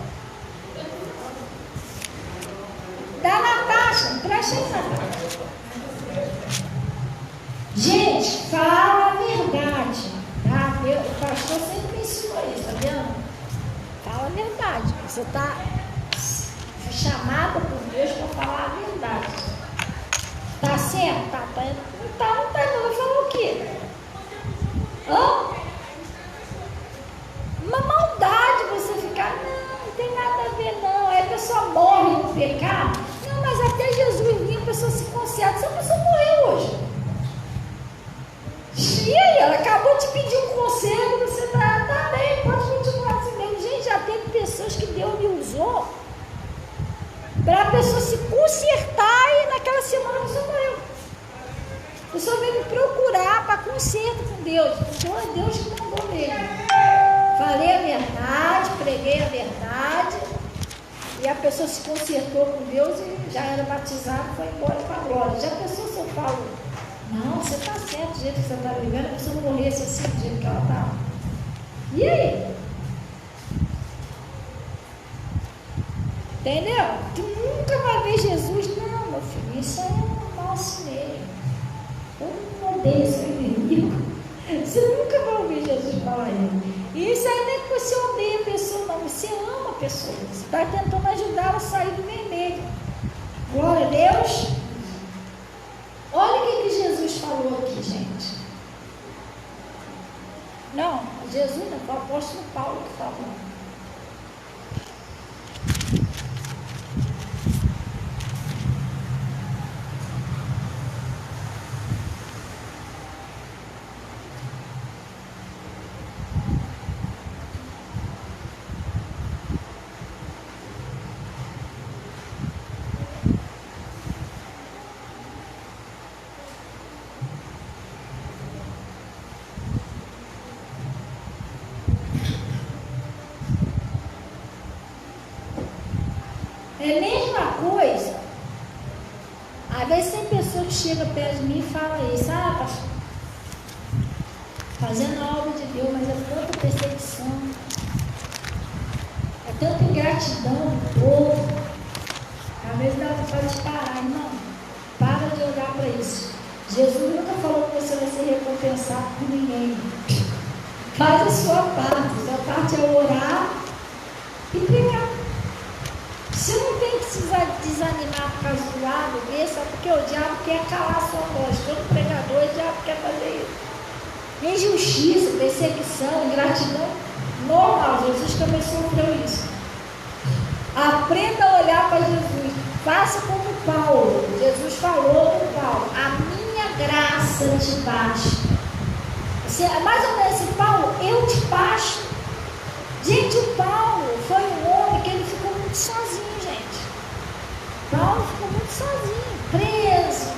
Da Natasha, presta aí, Natasha. Gente, fala a verdade, tá? O pastor sempre me ensinou isso, tá vendo? Fala a verdade. Você está chamada por Deus para falar a verdade. Tá certo? Tá. Não vai falar o quê? Uma maldade você ficar, não tem nada a ver, não. Aí a pessoa morre no pecado. Não, mas até Jesus vir, a pessoa se conserta. Essa pessoa morreu hoje. E aí, ela acabou de pedir um conselho, você tá bem, pode continuar assim mesmo. Gente, já teve pessoas que Deus me usou para a pessoa se consertar e naquela semana a pessoa morreu. A pessoa veio me procurar para conserto com Deus. Então é Deus que mandou mesmo. Falei a verdade, preguei a verdade, e a pessoa se consertou com Deus e já era batizada e foi embora para a glória. Já pensou se eu falo, não, você está certo do jeito que você está vivendo, a pessoa não morresse assim do jeito que ela estava. E aí? Entendeu? Tu nunca vai ver Jesus, não, meu filho, isso é normal assim mesmo. Todo mundo odeia seu inimigo. Você nunca vai ouvir Jesus falar isso. E isso aí não é que você odeia a pessoa, não. Você ama a pessoa. Você está tentando ajudá-la a sair do vermelho. Glória a Deus. Olha o que Jesus falou aqui, gente. Não, Jesus não, foi o apóstolo Paulo que falou. É a mesma coisa. Às vezes tem pessoa que chega perto de mim e fala isso, pastor, fazendo a obra de Deus, mas é tanta perseguição, é tanta ingratidão do povo. Às vezes dá vontade de parar, irmão. Para de olhar para isso. Jesus nunca falou que você vai ser recompensado por ninguém. Faz a sua parte. A sua parte é orar e pregar. Você não tem que se desanimar por causa do lado, só porque o diabo quer calar a sua voz. Todo pregador, o diabo quer fazer isso. Injustiça, perseguição, ingratidão. Normal, Jesus também sofreu isso. Aprenda a olhar para Jesus. Faça como Paulo. Jesus falou com Paulo: a minha graça te basta. Mais ou menos assim, Paulo, eu te basto. Gente, o Paulo foi um homem que ele ficou muito sozinho, gente. Paulo ficou muito sozinho, preso,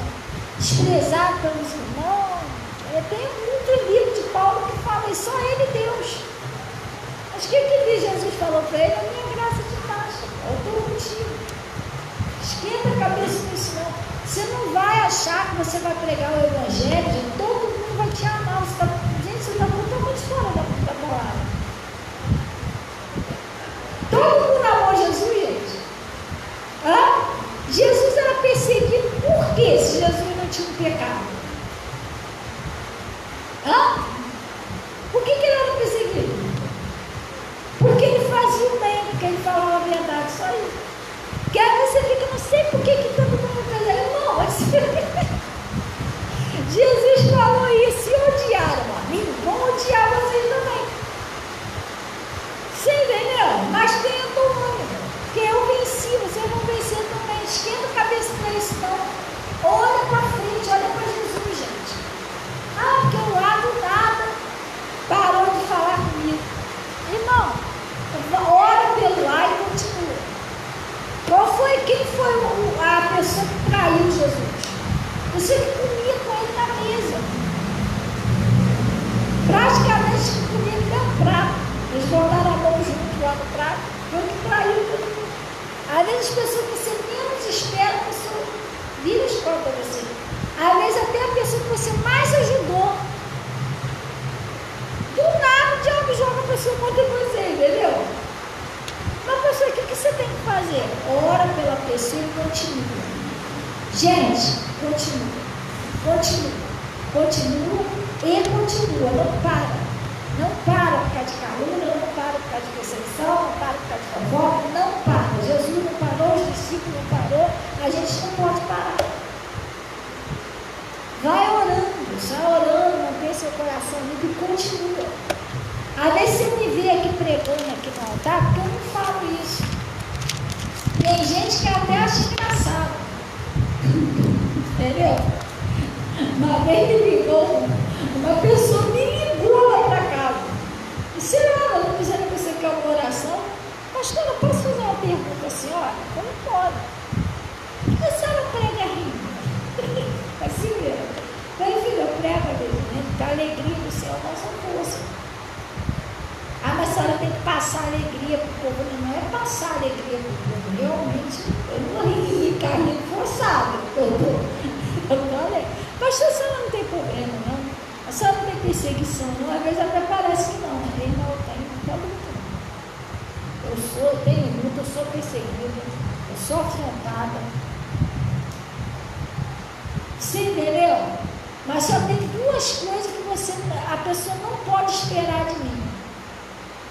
desprezado pelos irmãos. Tem muito livro de Paulo que fala isso, só ele e Deus. Mas o que Jesus falou para ele? A minha graça te basta, eu estou contigo. Esquenta a cabeça nisso não. Você não vai achar que você vai pregar o evangelho, gente, todo mundo vai te amar. Gente, você está totalmente fora da palavra. Todo mundo amou Jesus, gente. Jesus era perseguido por quê? Se Jesus não tinha um pecado. Por que ele era perseguido? Porque ele fazia o bem, porque ele falava a verdade, só isso. Porque aí você fica, não sei por que todo mundo faz isso. Não, Jesus falou isso e odiaram a mim, vão odiar vocês também. Você entendeu? Mas tenha domínio, porque eu venci, vocês vão vencer também. Esquenta a cabeça para isso não. Olha para frente, olha para Jesus, gente. Porque o lado nada parou de falar comigo. Irmão, ora pelo lá e continua. Quem foi a pessoa que traiu Jesus? Você que comia com ele na mesa. Praticamente comia no mesmo prato. Eles botaram a mão junto lá no prato. Foi o que traiu todo mundo. Às vezes as pessoas que você menos espera, a pessoa vira as costas para você. Às vezes até a pessoa que você mais ajudou. Do nada o diabo joga a pessoa contra você, entendeu? Mas pessoa, o que você tem que fazer? Ora pela pessoa e continua. Gente, continua e continua. Não para. Não para por causa de calúnia, não para por causa de perseguição, não para por causa de fofoca, não para. Jesus não parou, os discípulos não parou, a gente não pode parar. Vai orando, mantém seu coração limpo e continua. Às vezes você me vê aqui pregando aqui no altar, porque eu não falo isso. Tem gente que até acha engraçado. Entendeu? Uma vez me ligou, uma pessoa me ligou lá para casa. E se ela não quiser que você quer uma oração, pastora, posso fazer uma pergunta à senhora? Eu não pode. Por que a senhora prega rindo? Assim mesmo. Falei, filho, eu prego mesmo, né? Porque a alegria do Senhor é a nossa força. Mas a senhora tem que passar alegria para o povo. Não é passar alegria para o povo. Realmente, eu não ri, carrinho forçado. Eu estou alegre. Pastor, a senhora não tem problema, não. A senhora não tem perseguição, não. Às vezes até parece que não. Mas não, eu tenho muita luta. Eu tenho luta, eu sou perseguida, eu sou afrontada. Você entendeu? Mas só tem duas coisas que a pessoa não pode esperar de mim.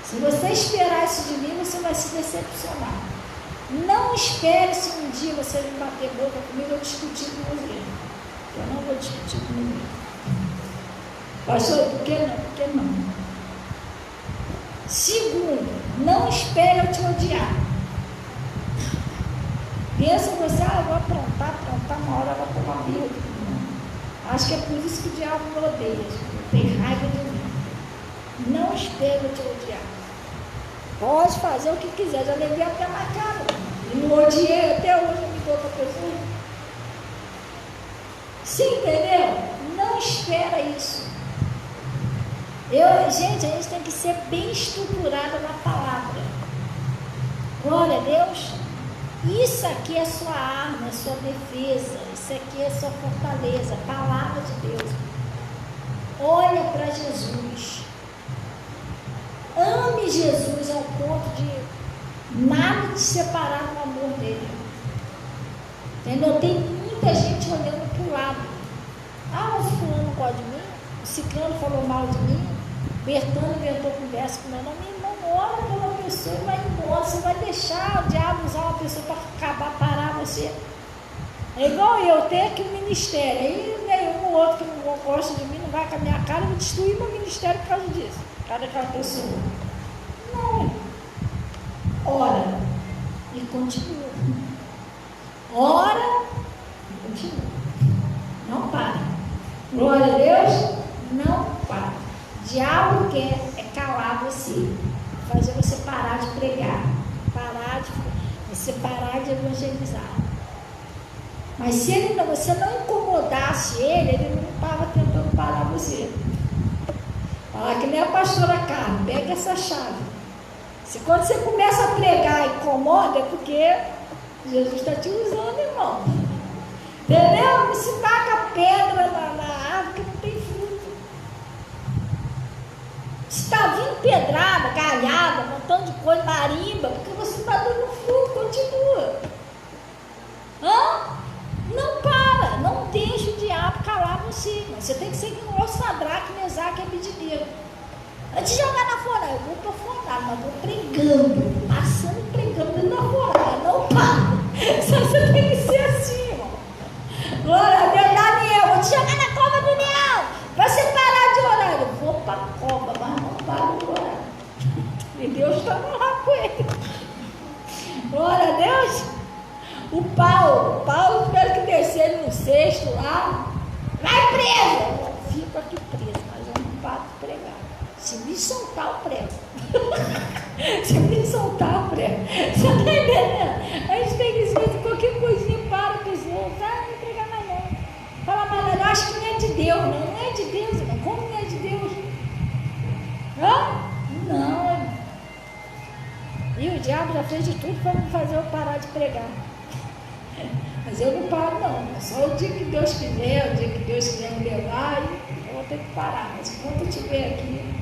Se você esperar isso de mim, você vai se decepcionar. Não espere se um dia você vir bater boca comigo ou discutir com você. Eu não vou discutir com ninguém. Pastor, por que não? Por que não? Segundo, não espere eu te odiar. Pensa você, eu vou aprontar, uma hora eu vou tomar birra. Acho que é por isso que o diabo me odeia. Tem raiva de mim. Não espere eu te odiar. Pode fazer o que quiser, já levei até na cara. E não odiei até hoje, eu me dou para a pessoa. Sim, entendeu? Não espera isso. Gente, a gente tem que ser bem estruturada na palavra. Glória a Deus. Isso aqui é sua arma, é sua defesa. Isso aqui é sua fortaleza. A palavra de Deus. Olha para Jesus. Ame Jesus ao ponto de nada te separar do amor dele. Entendeu? Tem muita gente olhando para o lado. O fulano não gosta de mim, o ciclano falou mal de mim, o Bertano inventou conversa com meu nome. Irmão, ora pela pessoa e vai embora. Você vai deixar o diabo usar uma pessoa para parar você. É igual eu, tenho aqui um ministério. Aí nenhum outro que não gosta de mim não vai com a minha cara, eu vou destruir meu ministério por causa disso. Por causa daquela pessoa. ora e continua. Ora e continua. Não para. Glória a Deus, não para. O diabo quer calar você, fazer você parar de pregar, você parar de evangelizar. Mas se você não incomodasse ele não estava tentando parar você. Falar que nem a pastora Carla, pega essa chave. Se quando você começa a pregar e incomoda, é porque Jesus está te usando, irmão. Entendeu? Se taca pedra na árvore que não tem fruto. Se está vindo pedrada, galhada, um montão de coisa, marimba, porque você está dando fruto, continua. Não para, não deixe o diabo calar você. Você tem que ser igual o Sadraque, Mesaque e Abidineiro. Antes de jogar na fornalha, eu vou para a fornalha, mas vou pregando, passando e pregando dentro da fornalha, não para. Só você tem que ser assim, irmão. Glória a Deus, Daniel, vou te jogar na cova do leão, para você parar de orar. Eu vou para a cova, mas não paro de orar. E Deus está lá com ele. Glória a Deus. O Paulo tiveram que descer ele no cesto lá, vai preso. Eu fico aqui preso, mas eu não paro de pregar. Se me soltar, eu prego. Se me soltar, eu prego. Você está entendendo? A gente tem que dizer qualquer coisinha para dizer, não vou pregar mais não. Fala mais nada, eu acho que não é de Deus, não é de Deus, irmão. Como não é de Deus? Não. E o diabo já fez de tudo para me fazer eu parar de pregar. Mas eu não paro não, é só o dia que Deus quiser, o dia que Deus quiser me levar, eu vou ter que parar. Mas enquanto eu estiver aqui,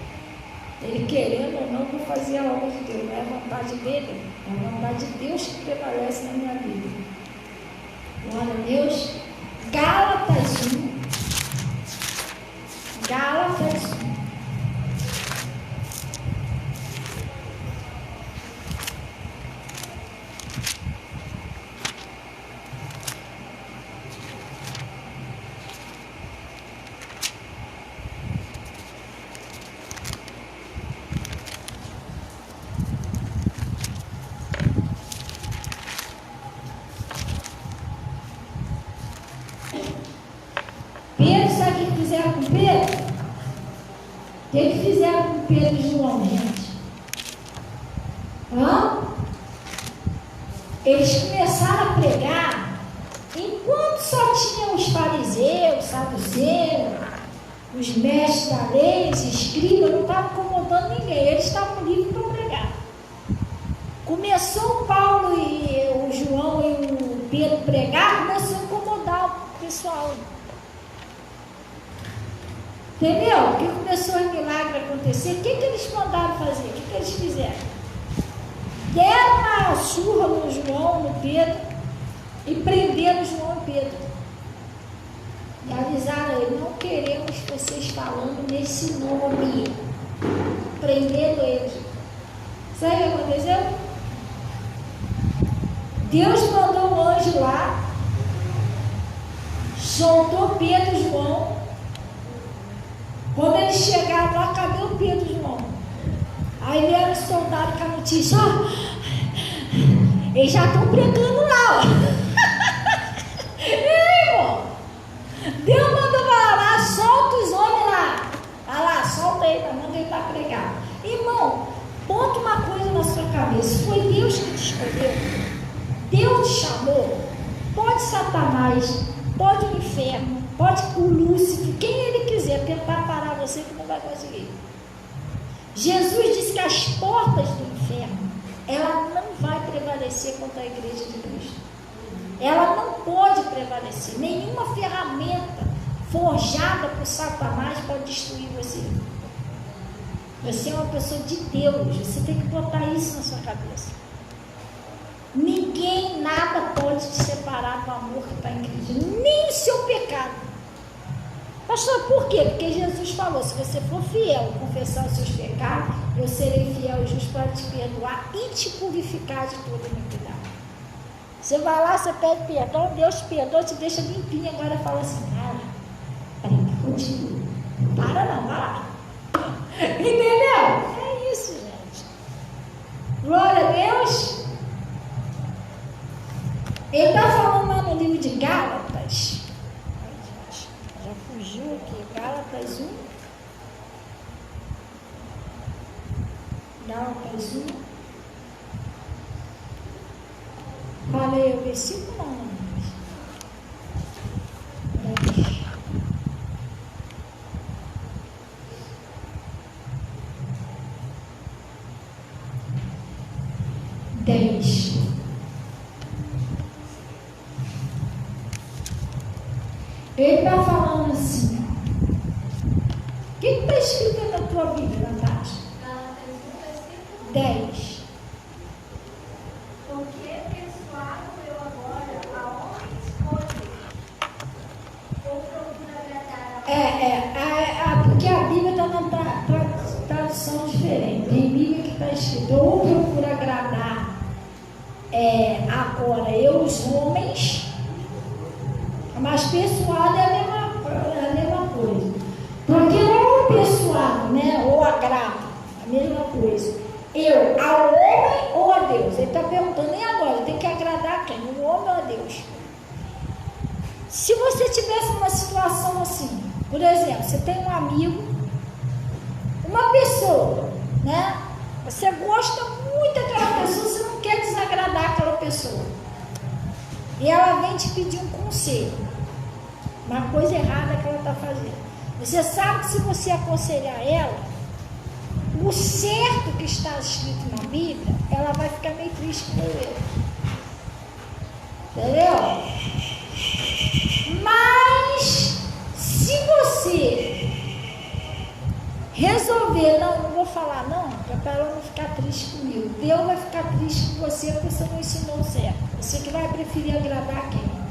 ele querendo ou não, eu vou fazer a obra de Deus. Não é a vontade dele, é a vontade de Deus que prevalece na minha vida. Glória a Deus. Gálatas 1. Gálatas 1. Pedro, sabe o que fizeram com Pedro? O que fizeram com Pedro e João, gente? Eles começaram a pregar, enquanto só tinham os fariseus, os saduceus, os mestres da lei, os escribas, não estavam incomodando ninguém, eles estavam livres para pregar. Começou o Paulo e o João e o Pedro pregar, começou a incomodar o pessoal. Entendeu? Porque começou o milagre a acontecer. O que eles mandaram fazer? O que eles fizeram? Deram uma surra no João, no Pedro, e prenderam João e Pedro. E avisaram ele: não queremos vocês falando nesse nome. Prendendo eles. Sabe o que aconteceu? Deus mandou um anjo lá, soltou Pedro e João. Quando eles chegaram lá, cadê o Pedro e João? Aí vieram os soldados com a notícia: eles já estão pregando lá, irmão. Deus mandou lá, solta os homens lá. Lá, solta ele, manda ele lá pregar. Irmão, bota uma coisa na sua cabeça: foi Deus que te escolheu, Deus te chamou. Pode Satanás, pode o inferno, pode o Lúcifer, quem ele quiser tentar parar você, que não vai conseguir. Jesus disse que as portas do inferno, ela não vai prevalecer contra a igreja de Cristo. Ela não pode prevalecer. Nenhuma ferramenta forjada por Satanás pode destruir você. Você é uma pessoa de Deus. Você tem que botar isso na sua cabeça. Ninguém, nada pode te separar do amor que está em Cristo. Nem o seu pecado. Pastor, por quê? Porque Jesus falou: se você for fiel e confessar os seus pecados, eu serei fiel e justo para te perdoar e te purificar de toda iniquidade. Você vai lá, você pede perdão, Deus te perdoa, te deixa limpinho. Agora fala assim: peraí, continua. Para não, vai lá. Entendeu? É isso, gente. Glória a Deus. de Gálatas. Já fugiu aqui. Gálatas 1. Gálatas 1. Falei o versículo não. 10. Ele está falando assim. O que está escrito na tua Bíblia, Natasha? 10. Porque persuado eu agora a homens ou procura agradar Porque a Bíblia está numa tradução diferente. Tem Bíblia que está escrito ou procura agradar agora eu os homens, mas persuado é a mesma coisa. Porque ou persuado, né, ou agrado, a mesma coisa. Eu ao homem ou a Deus? Ele está perguntando, e agora? Tem que agradar a quem? O homem ou a Deus? Se você tivesse uma situação assim, por exemplo, você tem um amigo, uma pessoa, né? Você gosta muito daquela pessoa, você não quer desagradar aquela pessoa. E ela vem te pedir um conselho, uma coisa errada que ela está fazendo. Você sabe que se você aconselhar ela, o certo que está escrito na Bíblia, ela vai ficar meio triste com ele. Entendeu? Mas, se você resolver, não vou falar não, para ela não ficar triste comigo. Deus vai ficar triste com você porque você não ensinou o certo. Você que vai preferir agradar quem?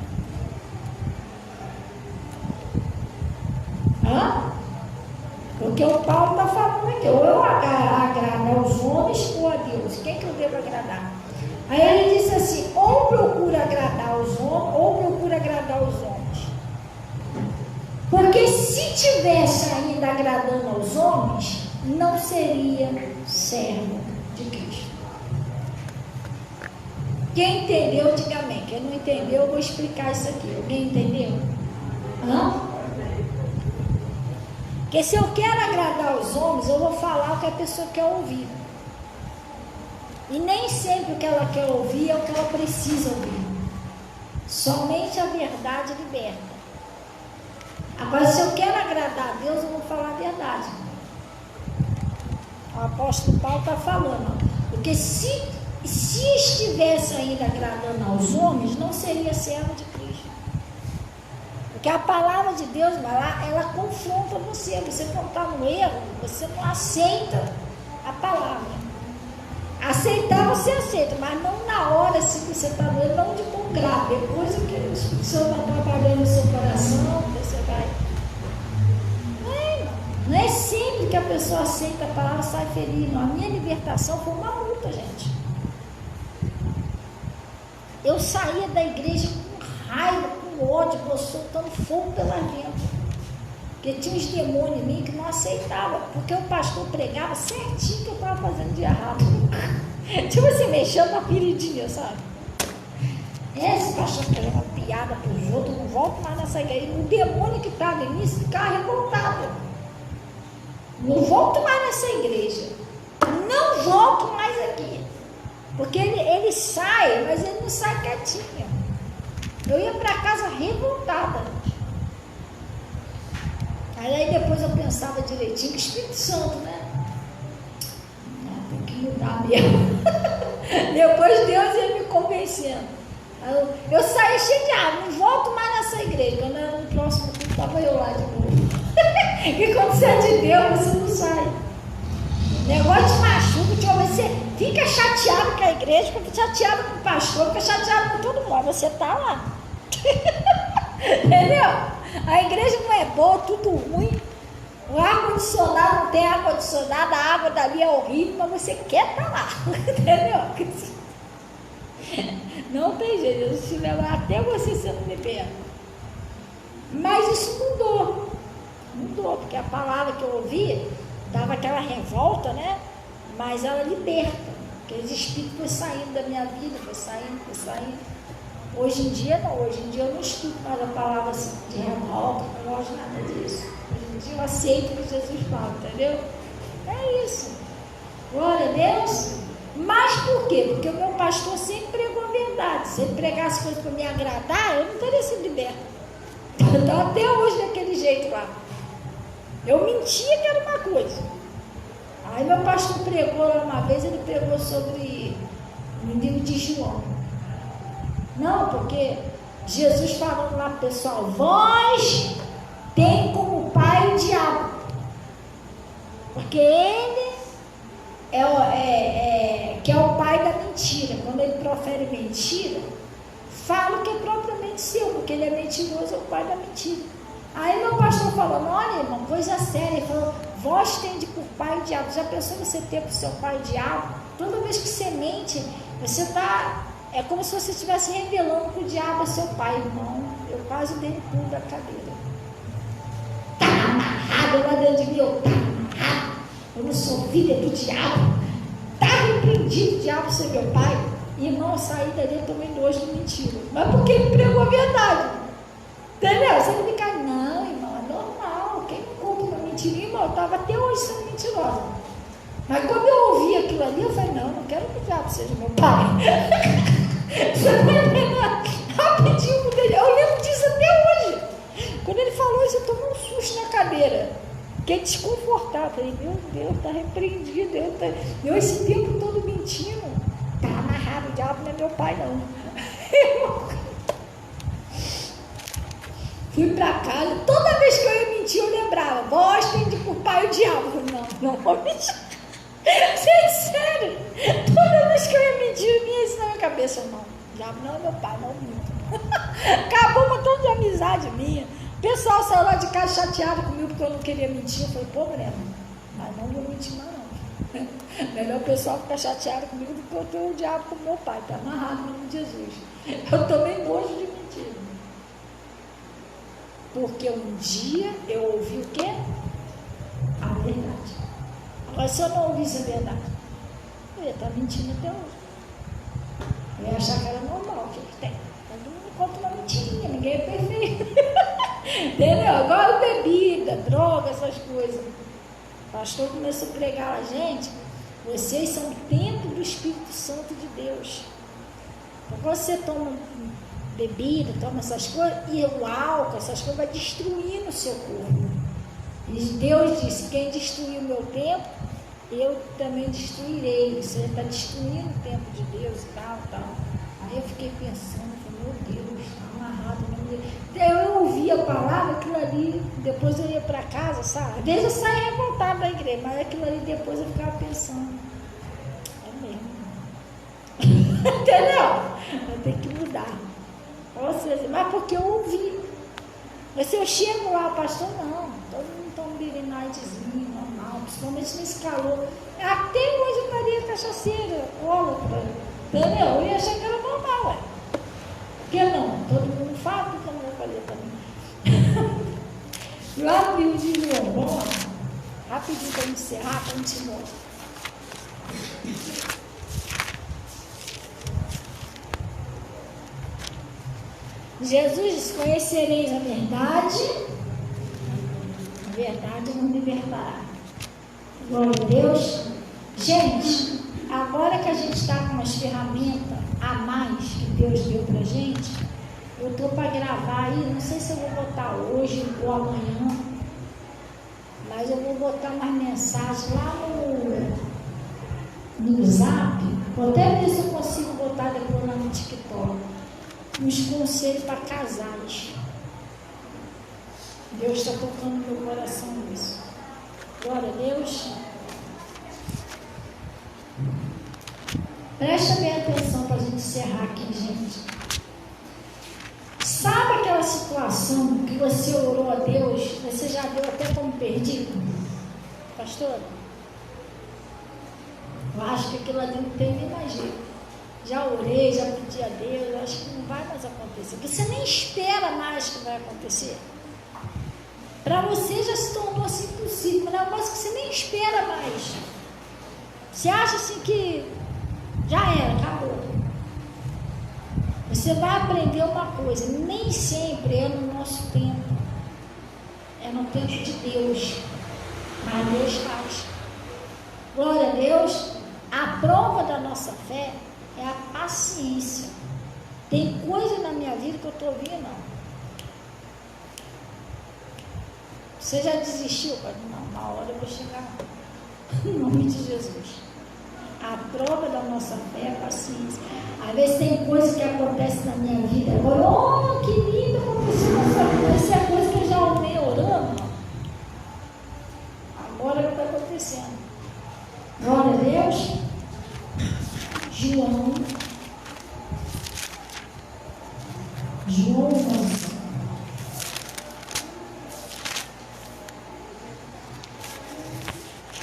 Porque o Paulo está falando aqui, ou eu agrado aos homens ou a Deus. Quem que eu devo agradar? Aí ele disse assim, ou procura agradar aos homens, ou procura agradar aos homens. Porque se tivesse ainda agradando aos homens, não seria servo de Cristo. Quem entendeu, diga amém. Quem não entendeu, eu vou explicar isso aqui. Alguém entendeu? Porque se eu quero agradar os homens, eu vou falar o que a pessoa quer ouvir. E nem sempre o que ela quer ouvir é o que ela precisa ouvir. Somente a verdade liberta. Agora, se eu quero agradar a Deus, eu vou falar a verdade. O apóstolo Paulo está falando. Porque se estivesse ainda agradando aos homens, não seria servo de Cristo. Porque a palavra de Deus, ela confronta você. Você não está no erro, você não aceita a palavra. Aceitar você aceita, mas não na hora assim que você está no erro, não de bom grado. Depois que o Senhor vai trabalhando no seu coração, você vai. Não é sempre que a pessoa aceita a palavra e sai feliz. Não. A minha libertação foi uma luta, gente. Eu saía da igreja com raiva, com ódio, soltando fogo pela dentro. Porque tinha uns demônios em mim que não aceitavam. Porque o pastor pregava certinho que eu estava fazendo de errado. Tipo assim, mexendo na feridinha, sabe? Esse pastor pregava piada para os outros, não volto mais nessa igreja. O demônio que estava em mim ficava revoltado. Não volto mais nessa igreja. Não volto mais aqui. Porque ele sai, mas ele não sai quietinho. Eu ia para casa revoltada. Aí depois eu pensava direitinho, que Espírito Santo, né? Tem que mudar mesmo. Depois Deus ia me convencendo. Eu saí cheio de água, não volto mais nessa igreja. Quando era no próximo culto, estava eu lá de novo. E quando você é de Deus, você não sai. Negócio de machuca, você fica chateado com a igreja, fica chateado com o pastor, fica chateado com todo mundo. Você está lá. Entendeu? A igreja não é boa, tudo ruim. O ar-condicionado não tem ar-condicionado, a água dali é horrível, mas você quer estar lá. Entendeu? Não tem jeito, Deus te levar até você sendo liberto. Mas isso mudou. Mudou, porque a palavra que eu ouvi dava aquela revolta, né? Mas ela liberta. Aqueles espíritos foram saindo da minha vida, foi saindo. Hoje em dia não, hoje em dia eu não estudo mais a palavra assim, de revolta, não gosto de nada disso. Hoje em dia eu aceito o que Jesus fala, entendeu? É isso. Glória a Deus. Mas por quê? Porque o meu pastor sempre pregou a verdade. Se ele pregasse coisas para me agradar, eu não teria sido liberta. Então até hoje daquele jeito lá. Eu mentia que era uma coisa. Aí meu pastor pregou lá uma vez, ele pregou sobre o livro de João. Não, porque Jesus falando lá pro pessoal, vós tem como pai o diabo. Porque ele que é o pai da mentira. Quando ele profere mentira, fala que é propriamente seu, porque ele é mentiroso, é o pai da mentira. Aí meu pastor falou, olha irmão, coisa séria, ele falou, vós tende por pai o diabo. Já pensou você ter por seu pai o diabo? Toda vez que você mente, você está, é como se você estivesse revelando que o diabo é seu pai, irmão. Eu quase dei um pulo da cadeira. Está amarrado lá dentro de mim, eu, tá amarrado. Eu não sou filha do diabo. Está repreendido o diabo ser meu pai. Irmão, eu saí dali e tomei nojo de mentira. Mas porque ele pregou a verdade. Entendeu? Você não fica, não, irmão, é normal. Quem não compra uma mentirinha, irmão, eu estava até hoje sendo mentirosa. Mas quando eu ouvi aquilo ali, eu falei, não quero que o diabo seja meu pai. Rapidinho dele, eu lembro disso até hoje. Quando ele falou isso, eu tomei um susto na cadeira. Fiquei desconfortável. Falei, meu Deus, está repreendido. Eu esse tempo todo mentindo. Está amarrado, o diabo não é meu pai, não. Fui para casa, toda vez que eu ia mentir, eu lembrava, vós tem de por pai o diabo. Não vou mentir. Sério, toda vez que eu ia mentir, eu vinha isso na minha cabeça, não, o diabo não é meu pai, não minto. Acabou um montão de amizade minha. O pessoal saiu lá de casa chateado comigo porque eu não queria mentir. Eu falei, pô, Breno, mas não vou mentir mais não. Melhor o pessoal ficar chateado comigo do que eu ter o diabo como meu pai, está amarrado no nome de Jesus. Eu tomei nojo de mentir. Porque um dia eu ouvi o quê? A verdade. Agora, se eu não ouvisse a verdade, eu ia estar mentindo até hoje. Eu ia achar que era normal, o que tem? Todo mundo conta uma mentirinha, ninguém é perfeito. Entendeu? Agora bebida, droga, essas coisas. O pastor começou a pregar lá, gente, vocês são o templo do Espírito Santo de Deus. Então, quando você toma bebida, toma essas coisas, e o álcool, essas coisas, vai destruindo o seu corpo. E Deus disse, quem destruir o meu templo, eu também destruirei. Você está destruindo o templo de Deus e tal. Aí eu fiquei pensando, meu Deus, está amarrado. Eu ouvia a palavra, aquilo ali, depois eu ia para casa, sabe? Às vezes eu saía revoltada da igreja, mas aquilo ali depois eu ficava pensando, é mesmo. Entendeu? Eu tenho que mudar. Ou seja, mas porque eu ouvi. Mas se eu chego lá, pastor, não, todo mundo toma um birinaitezinho, normal, principalmente nesse calor. Até hoje eu estaria cachaceira, alcoólatra, entendeu? Eu ia achar que era normal, ué. Por que não? Todo mundo fala, porque eu não vou fazer também. Lá no livro de João, vamos lá. Rapidinho para encerrar, para a gente ir embora. Jesus disse, conhecereis a verdade vos libertará. Glória a Deus. Gente, agora que a gente está com umas ferramentas a mais que Deus deu pra gente, eu estou para gravar aí, não sei se eu vou botar hoje ou amanhã, mas eu vou botar umas mensagens lá no Zap, vou até ver se eu consigo botar depois lá no TikTok. Uns conselhos para casais. Deus está tocando no meu coração nisso. Glória a Deus. Presta bem atenção para a gente encerrar aqui, gente. Sabe aquela situação que você orou a Deus, você já deu até como perdido? Pastor? Eu acho que aquilo ali não tem nem mais jeito. Já orei, já pedi a Deus, acho que não vai mais acontecer. Porque você nem espera mais que vai acontecer. Para você já se tornou assim possível, mas é uma coisa que você nem espera mais. Você acha assim que já era, acabou. Você vai aprender uma coisa, nem sempre é no nosso tempo, é no tempo de Deus, mas Deus faz. Glória a Deus. A prova da nossa fé é a paciência. Tem coisa na minha vida que eu estou vendo, não. Você já desistiu? Não, na hora eu vou chegar lá. Em nome de Jesus. A prova da nossa fé é a paciência. Às vezes tem coisa que acontece na minha vida. Agora, oh, que lindo aconteceu nessa vida. Essa é a coisa que eu já amei orando. Agora é o que está acontecendo. Glória a Deus. João 11.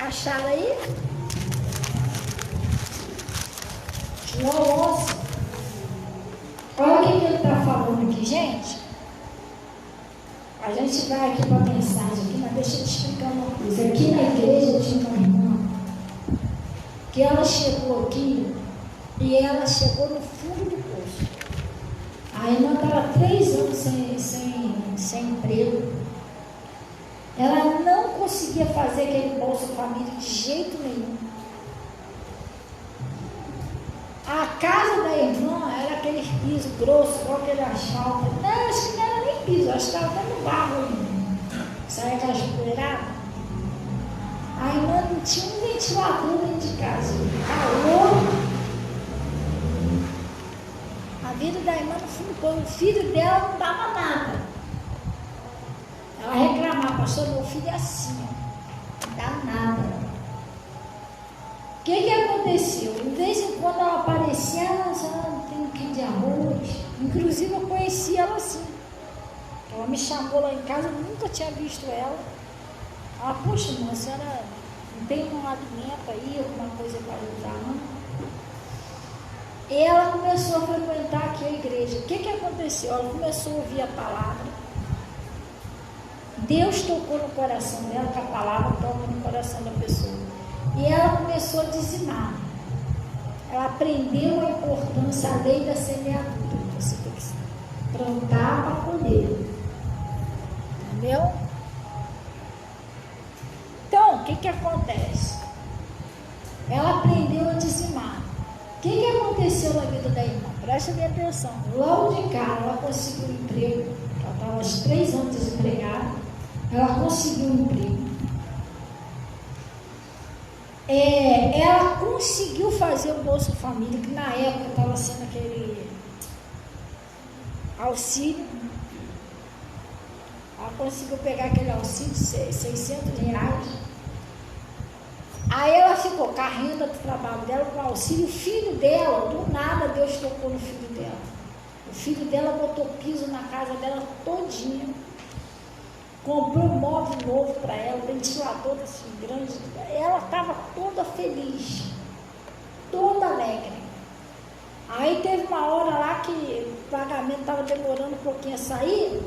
Acharam aí? João 11. Olha o que ele está falando aqui, gente. A gente vai aqui para a mensagem aqui, mas deixa eu te explicar uma coisa. Aqui na igreja tinha uma irmã que ela chegou aqui e ela chegou no fundo do poço. A irmã estava 3 anos sem emprego. Ela não conseguia fazer aquele Bolsa Família de jeito nenhum. A casa da irmã era aquele piso grosso, igual aquele asfalto. Não, acho que não era nem piso, acho que estava até no barro ainda. Saia aquelas poeiradas. A irmã não tinha um ventilador dentro de casa. Calor. A vida da irmã no fundo, o filho dela não dava nada. Ela reclamava, pastor, meu filho é assim, ó, não dá nada. O que aconteceu? De vez em quando ela aparecia, ela tem um quilo de arroz. Inclusive eu conheci ela assim. Ela me chamou lá em casa, eu nunca tinha visto ela. Ela, poxa, irmã, a senhora não tem um alimento aí, alguma coisa para ajudar, não? E ela começou a frequentar aqui a igreja. O que aconteceu? Ela começou a ouvir a palavra. Deus tocou no coração dela, que a palavra toca no coração da pessoa. E ela começou a dizimar. Ela aprendeu a importância, a lei da semeadura. Você tem que plantar para colher. Entendeu? Então, o que acontece? Ela aprendeu a dizimar. O que aconteceu na vida da irmã? Preste bem atenção. Logo de cara, ela conseguiu um emprego. Ela estava aos 3 anos desempregada. Ela conseguiu um emprego. Ela conseguiu fazer o Bolsa Família, que na época estava sendo aquele auxílio. Ela conseguiu pegar aquele auxílio de R$600. Aí ela ficou com a renda do trabalho dela, com o auxílio. O filho dela, do nada Deus tocou no filho dela. O filho dela botou piso na casa dela todinha. Comprou um móvel novo para ela, um ventilador assim grande. Ela estava toda feliz, toda alegre. Aí teve uma hora lá que o pagamento estava demorando um pouquinho a sair.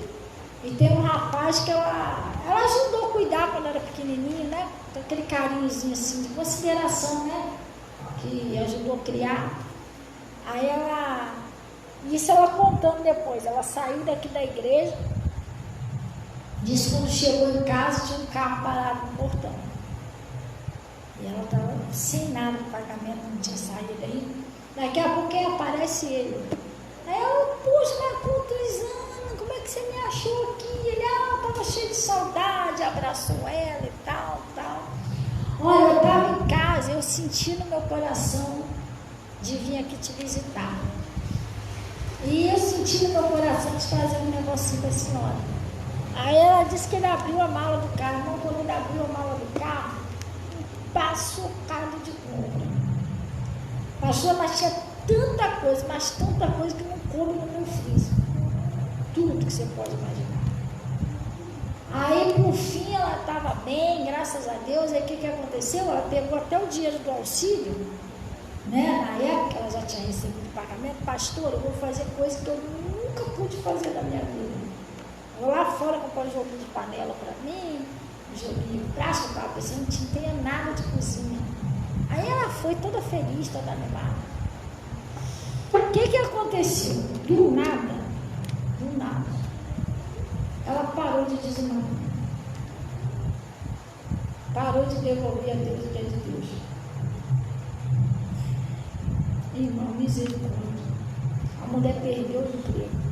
E tem um rapaz que ela ajudou a cuidar quando era pequenininho, né? Com aquele carinhozinho assim, de consideração, né? Que ajudou a criar. Aí isso ela contando depois, ela saiu daqui da igreja, disse que quando chegou em casa tinha um carro parado no portão. E ela estava sem nada, o pagamento não tinha saído aí. Daqui a pouco aparece ele. Aí ela, puxa, mas quantos anos, como é que você me achou aqui? Ele, estava cheio de saudade, abraçou ela e tal. Olha, eu estava em casa, eu senti no meu coração de vir aqui te visitar. E eu senti no meu coração de fazer um negocinho com a senhora. Aí ela disse que ele abriu a mala do carro. Não, quando ele abriu a mala do carro, paçocado de compra. Pastor, mas tinha tanta coisa, que não coube no meu freezer. Tudo que você pode imaginar. Aí, por fim, ela estava bem, graças a Deus. Aí, o que aconteceu? Ela pegou até o dinheiro do auxílio, né? Na época, ela já tinha recebido o pagamento. Pastor, eu vou fazer coisa que eu nunca pude fazer na minha vida. Vou lá fora comprar um joguinho de panela para mim, um joguinho de prato, eu estava pensando, não tinha nada de cozinha. Aí ela foi toda feliz, toda animada. O que aconteceu? aconteceu? Do nada, ela parou de dizimar. Parou de devolver a Deus o que é de Deus. Irmão, misericórdia. A mulher perdeu o emprego.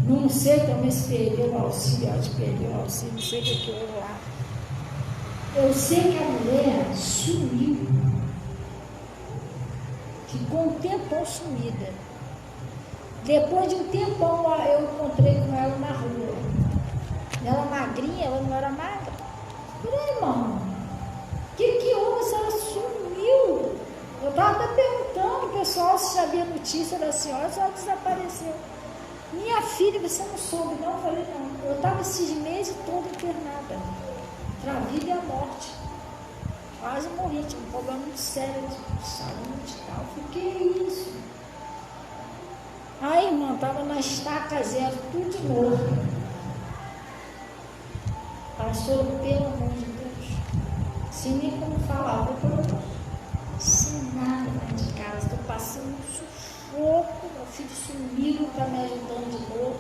Não sei também se perdeu o auxílio, acho que perdeu o auxílio, não sei o que houve lá. Eu sei que a mulher sumiu. Ficou um tempão sumida. Depois de um tempão eu encontrei com ela na rua. Ela magrinha, ela não era magra. Falei, irmão, o que houve? Se ela sumiu? Eu estava até perguntando o pessoal se já havia notícia da senhora, se ela desapareceu. Minha filha, você não soube, não? Eu falei, não. Eu estava esses meses todos internada, entre a vida e a morte. Quase morri, tinha um problema muito sério de saúde e tal. Fiquei isso. Aí, irmã, estava na estaca zero, tudo de novo. Pastor, pelo amor de Deus, sem nem como falar, sem nada dentro de casa, estou passando um sufoco, meu filho sumiu para me ajudando de novo.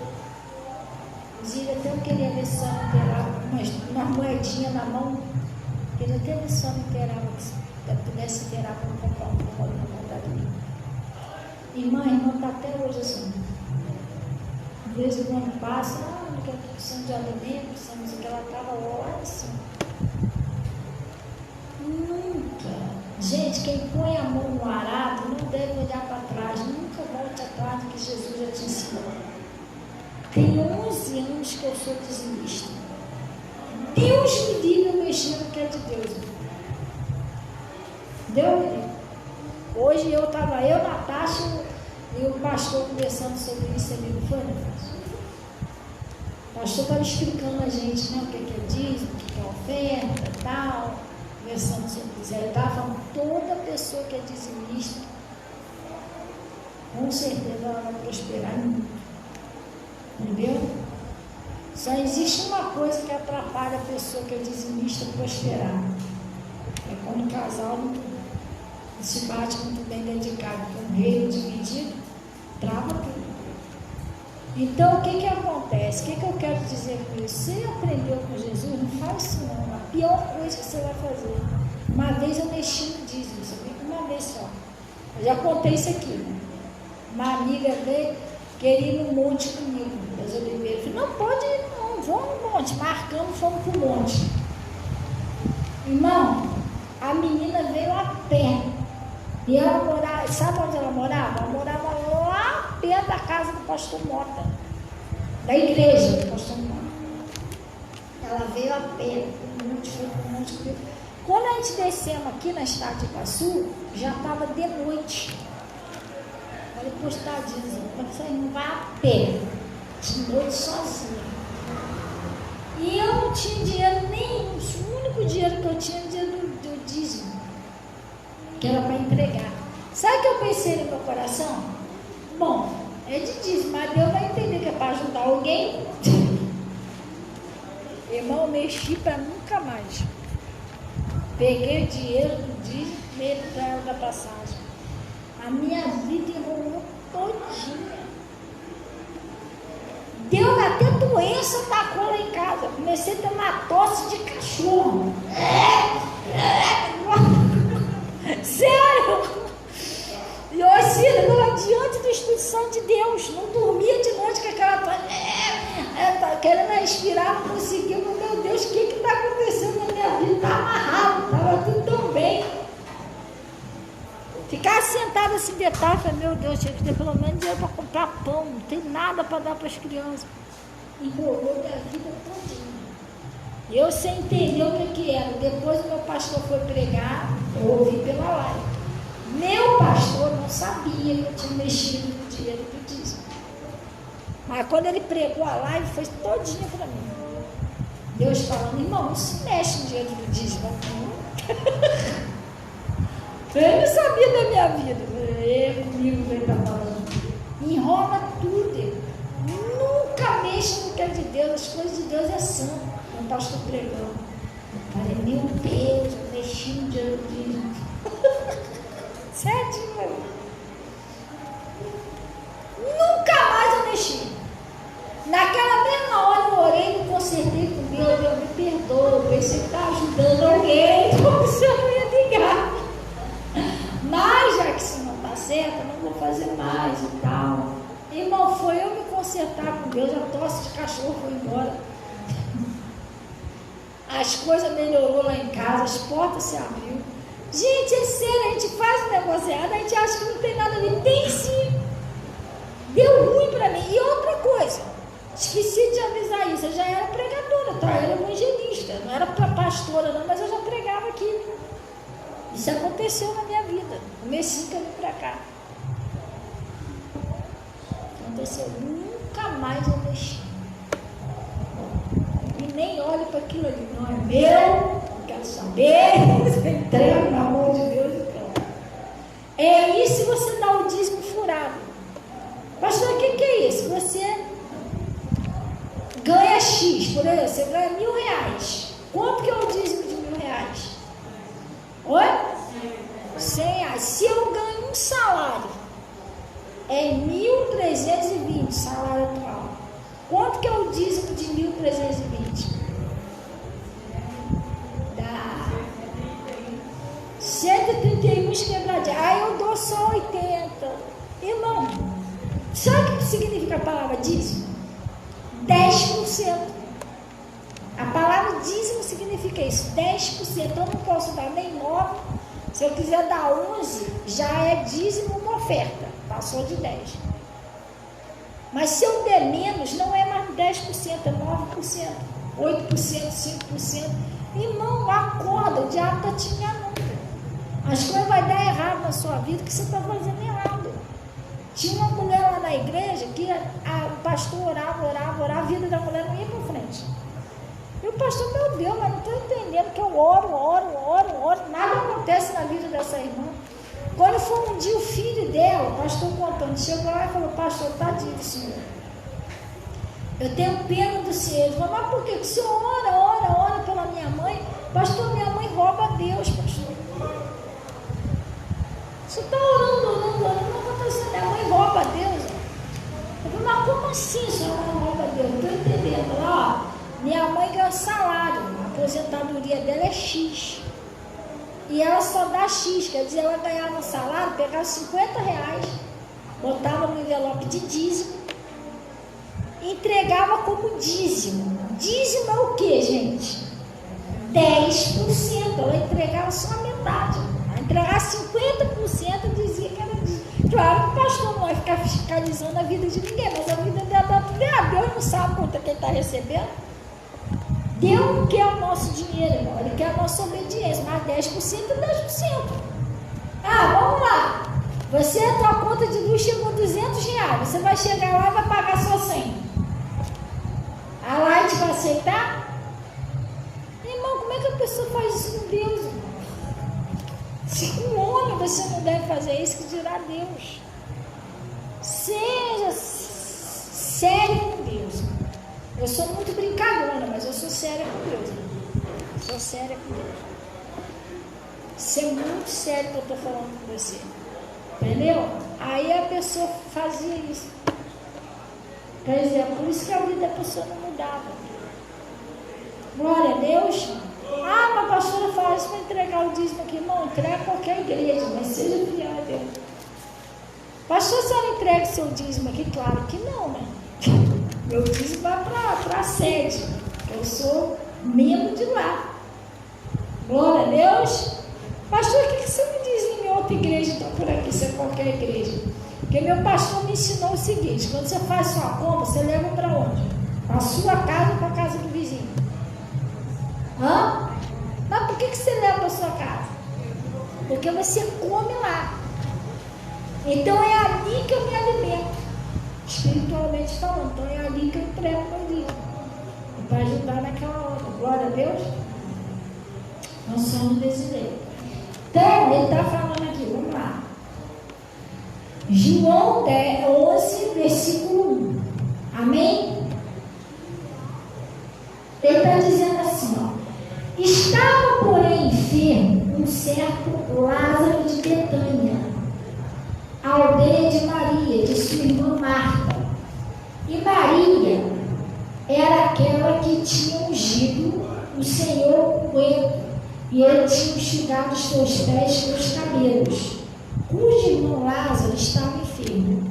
Inclusive, até eu queria ver se eu inteirava uma moedinha na mão, queria até ver se eu inteirava, se eu pudesse inteirar para comprar um pão na mão da minha. Irmã está até hoje assim. Às vezes o ano passa, não quero precisando de alimento, precisando de que ela estava lá assim. Nunca. Gente, quem põe a mão no arado não deve olhar para trás, nunca volte atrás do que Jesus já te ensinou. Tem 11 anos que eu sou dizimista. Deus me livre eu mexer no que é de Deus. Deus me livre. Hoje eu estava, Natasha e o pastor conversando sobre isso ali, não foi, Natasha? O pastor estava explicando a gente, né, o que é dízimo, o que é oferta e tal, conversando sobre isso. Ele estava falando, toda pessoa que é dizimista, com certeza ela vai prosperar muito. Entendeu? Só existe uma coisa que atrapalha a pessoa que é dizimista prosperar. É quando o casal não se bate muito bem dedicado, com um reino dividido, trava tudo. Então, o que acontece? O que eu quero dizer com isso? Você aprendeu com Jesus, não faz isso não. A pior coisa que você vai fazer. Uma vez eu mexi no dízimo, você viu? Uma vez só. Eu já contei isso aqui, né? Uma amiga veio, queria ir no monte comigo, das Oliveiras. Eu falei, não pode ir, não, vamos no monte. Marcamos, fomos para o monte. Irmão, a menina veio a pé. E ela morava, sabe onde ela morava? Ela morava lá perto da casa do pastor Mota, da igreja do pastor Mota. Ela veio a pé, foi para o monte comigo. Quando a gente descemos aqui na estrada de Iguaçu, já estava de noite. Falei, poxa, tadinha, você não vai a pé, de noite sozinha. E eu não tinha dinheiro nenhum, o único dinheiro que eu tinha era o dinheiro do dízimo, que era para entregar. Sabe o que eu pensei no meu coração? Bom, é de dízimo, mas Deus vai entender que é para ajudar alguém. Irmão, mexi para nunca mais. Peguei o dinheiro do dízimo, meio da passagem. A minha vida enrolou todinha. Deu até doença, tacou lá em casa. Comecei a ter uma tosse de cachorro. Sério? E eu assim, diante da instituição de Deus, não dormia de noite com aquela tosse, querendo respirar, não conseguia. Meu Deus, o que está acontecendo na minha vida? Está amarrado, estava tudo tão bem. Ficar sentada assim de tarde, meu Deus, tinha que ter pelo menos dinheiro para comprar pão, não tem nada para dar para as crianças. Enrolou minha vida todinha. E eu sem entender o que era. Depois o meu pastor foi pregar, eu ouvi pela live. Meu pastor não sabia que eu tinha mexido no dinheiro do dízimo. Mas quando ele pregou a live, foi todinha para mim. Deus falando, irmão, não se mexe no dinheiro do dízimo. Ele não sabia da minha vida. Comigo ele está falando. Enrola tudo. Nunca mexa no que é de Deus. As coisas de Deus é santo. O pastor pregando. Eu falei, meu Deus, eu mexi no dinheiro do dízimo. Certinho. Nunca mais eu mexi. Naquela mesma hora eu orei, me consertei com Deus, Deus me perdoa, pensei que está ajudando alguém, então você não ia ligar. Mas já que isso não está certo, eu não vou fazer mais e tal. Irmão, foi eu me consertar com Deus, a tosse de cachorro foi embora. As coisas melhorou lá em casa, as portas se abriu. Gente, é sério, a gente faz um negócio errado, a gente acha que não tem nada a ver. Tem sim. Deu ruim para mim. E outra coisa, esqueci de avisar isso, eu já era pregadora, tá? Eu era evangelista, não era pastora não, mas eu já pregava aqui. Isso aconteceu na minha vida, no mês 5 eu vim para cá. Aconteceu, nunca mais eu mexi. E nem olho para aquilo ali, não é meu, não quero saber, entrego na mão de Deus e pronto. É isso, você dá o dízimo furado. Pastor, o que é isso? Você ganha X, por exemplo, você ganha R$1.000. Quanto que é o dízimo de R$1.000? Oi? R$100. Se eu ganho um salário, é 1.320, salário atual. Quanto que é o dízimo de 1.320? Dá 131 quebradinhos. Aí eu dou só 80. Irmão, sabe o que significa a palavra dízimo? 10%. A palavra dízimo significa isso, 10%. Eu não posso dar nem 9%. Se eu quiser dar 11%, já é dízimo uma oferta. Passou de 10%. Mas se eu der menos, não é mais 10%, é 9%, 8%, 5%. Irmão, acorda, o diabo está te enganando. As coisas vão dar errado na sua vida, que você está fazendo errado. Tinha uma mulher lá na igreja que o pastor orava, a vida da mulher não ia para frente. E o pastor, meu Deus, mas não estou entendendo que eu oro, nada acontece na vida dessa irmã. Quando foi um dia o filho dela, o pastor contando, chegou lá e falou, pastor, tadinho do senhor. Eu tenho pena do senhor. Ele falou, mas por quê? Porque o senhor ora pela minha mãe. Pastor, minha mãe rouba a Deus, pastor. Você está orando, não aconteceu, minha mãe rouba a Deus. Eu falei, mas como assim sua mãe rouba a Deus? Não estou entendendo. Lá, minha mãe ganha salário, a aposentadoria dela é X. E ela só dá X, quer dizer, ela ganhava salário, pegava R$50, botava no envelope de dízimo, entregava como dízimo. Dízimo é o que, gente? 10%. Ela entregava só a metade. Ela entregava 50% e dizia que era dízimo. Claro que o pastor não vai ficar fiscalizando a vida de ninguém, mas a vida dela dá tudo errado. Deus não sabe quanto é que ele está recebendo. Deus não quer o nosso dinheiro, irmão. Ele quer a nossa obediência, mas 10% é 10%. Ah, vamos lá. Você, a tua conta de luz chegou a R$200. Você vai chegar lá e vai pagar só 100. A Light vai aceitar? Irmão, como é que a pessoa faz isso com Deus, irmão? Se um homem você não deve fazer isso, que dirá Deus. Seja sério com Deus. Eu sou muito brincalhona, mas eu sou séria com Deus. Eu sou séria com Deus. Isso é muito sério que eu estou falando com você. Entendeu? Aí a pessoa fazia isso. Quer dizer, por isso que a vida da pessoa não mudava. Glória a Deus. Ah, mas a pastora fala isso para entregar o dízimo aqui. Não, entrega qualquer igreja, mas seja fiel a Deus. Pastor, se ela entrega o seu dízimo aqui? Claro que não, né? Meu dízimo vai para a sede. Eu sou membro de lá. Glória a Deus. Pastor, o que você me diz em minha outra igreja? Então, por aqui, se é qualquer igreja. Porque meu pastor me ensinou o seguinte: quando você faz sua compra, você leva para onde? Para a sua casa ou para a casa do vizinho? Hã? Mas por que você leva para a sua casa? Porque você come lá. Então é ali que eu me alimento, espiritualmente falando. Então é ali que eu entrego meu dízimo, para ajudar naquela hora. Glória a Deus. Nós somos desse jeito. Então, ele está falando aqui, vamos lá. João 11, versículo 1. Amém? Ele está dizendo assim, ó. Estava, porém, enfermo um certo Lázaro de Betânia, à aldeia de Maria, de sua irmã Marta. E Maria era aquela que tinha ungido o Senhor com ungüento, e ele tinha enxugado os seus pés com os cabelos, cujo irmão Lázaro estava enfermo.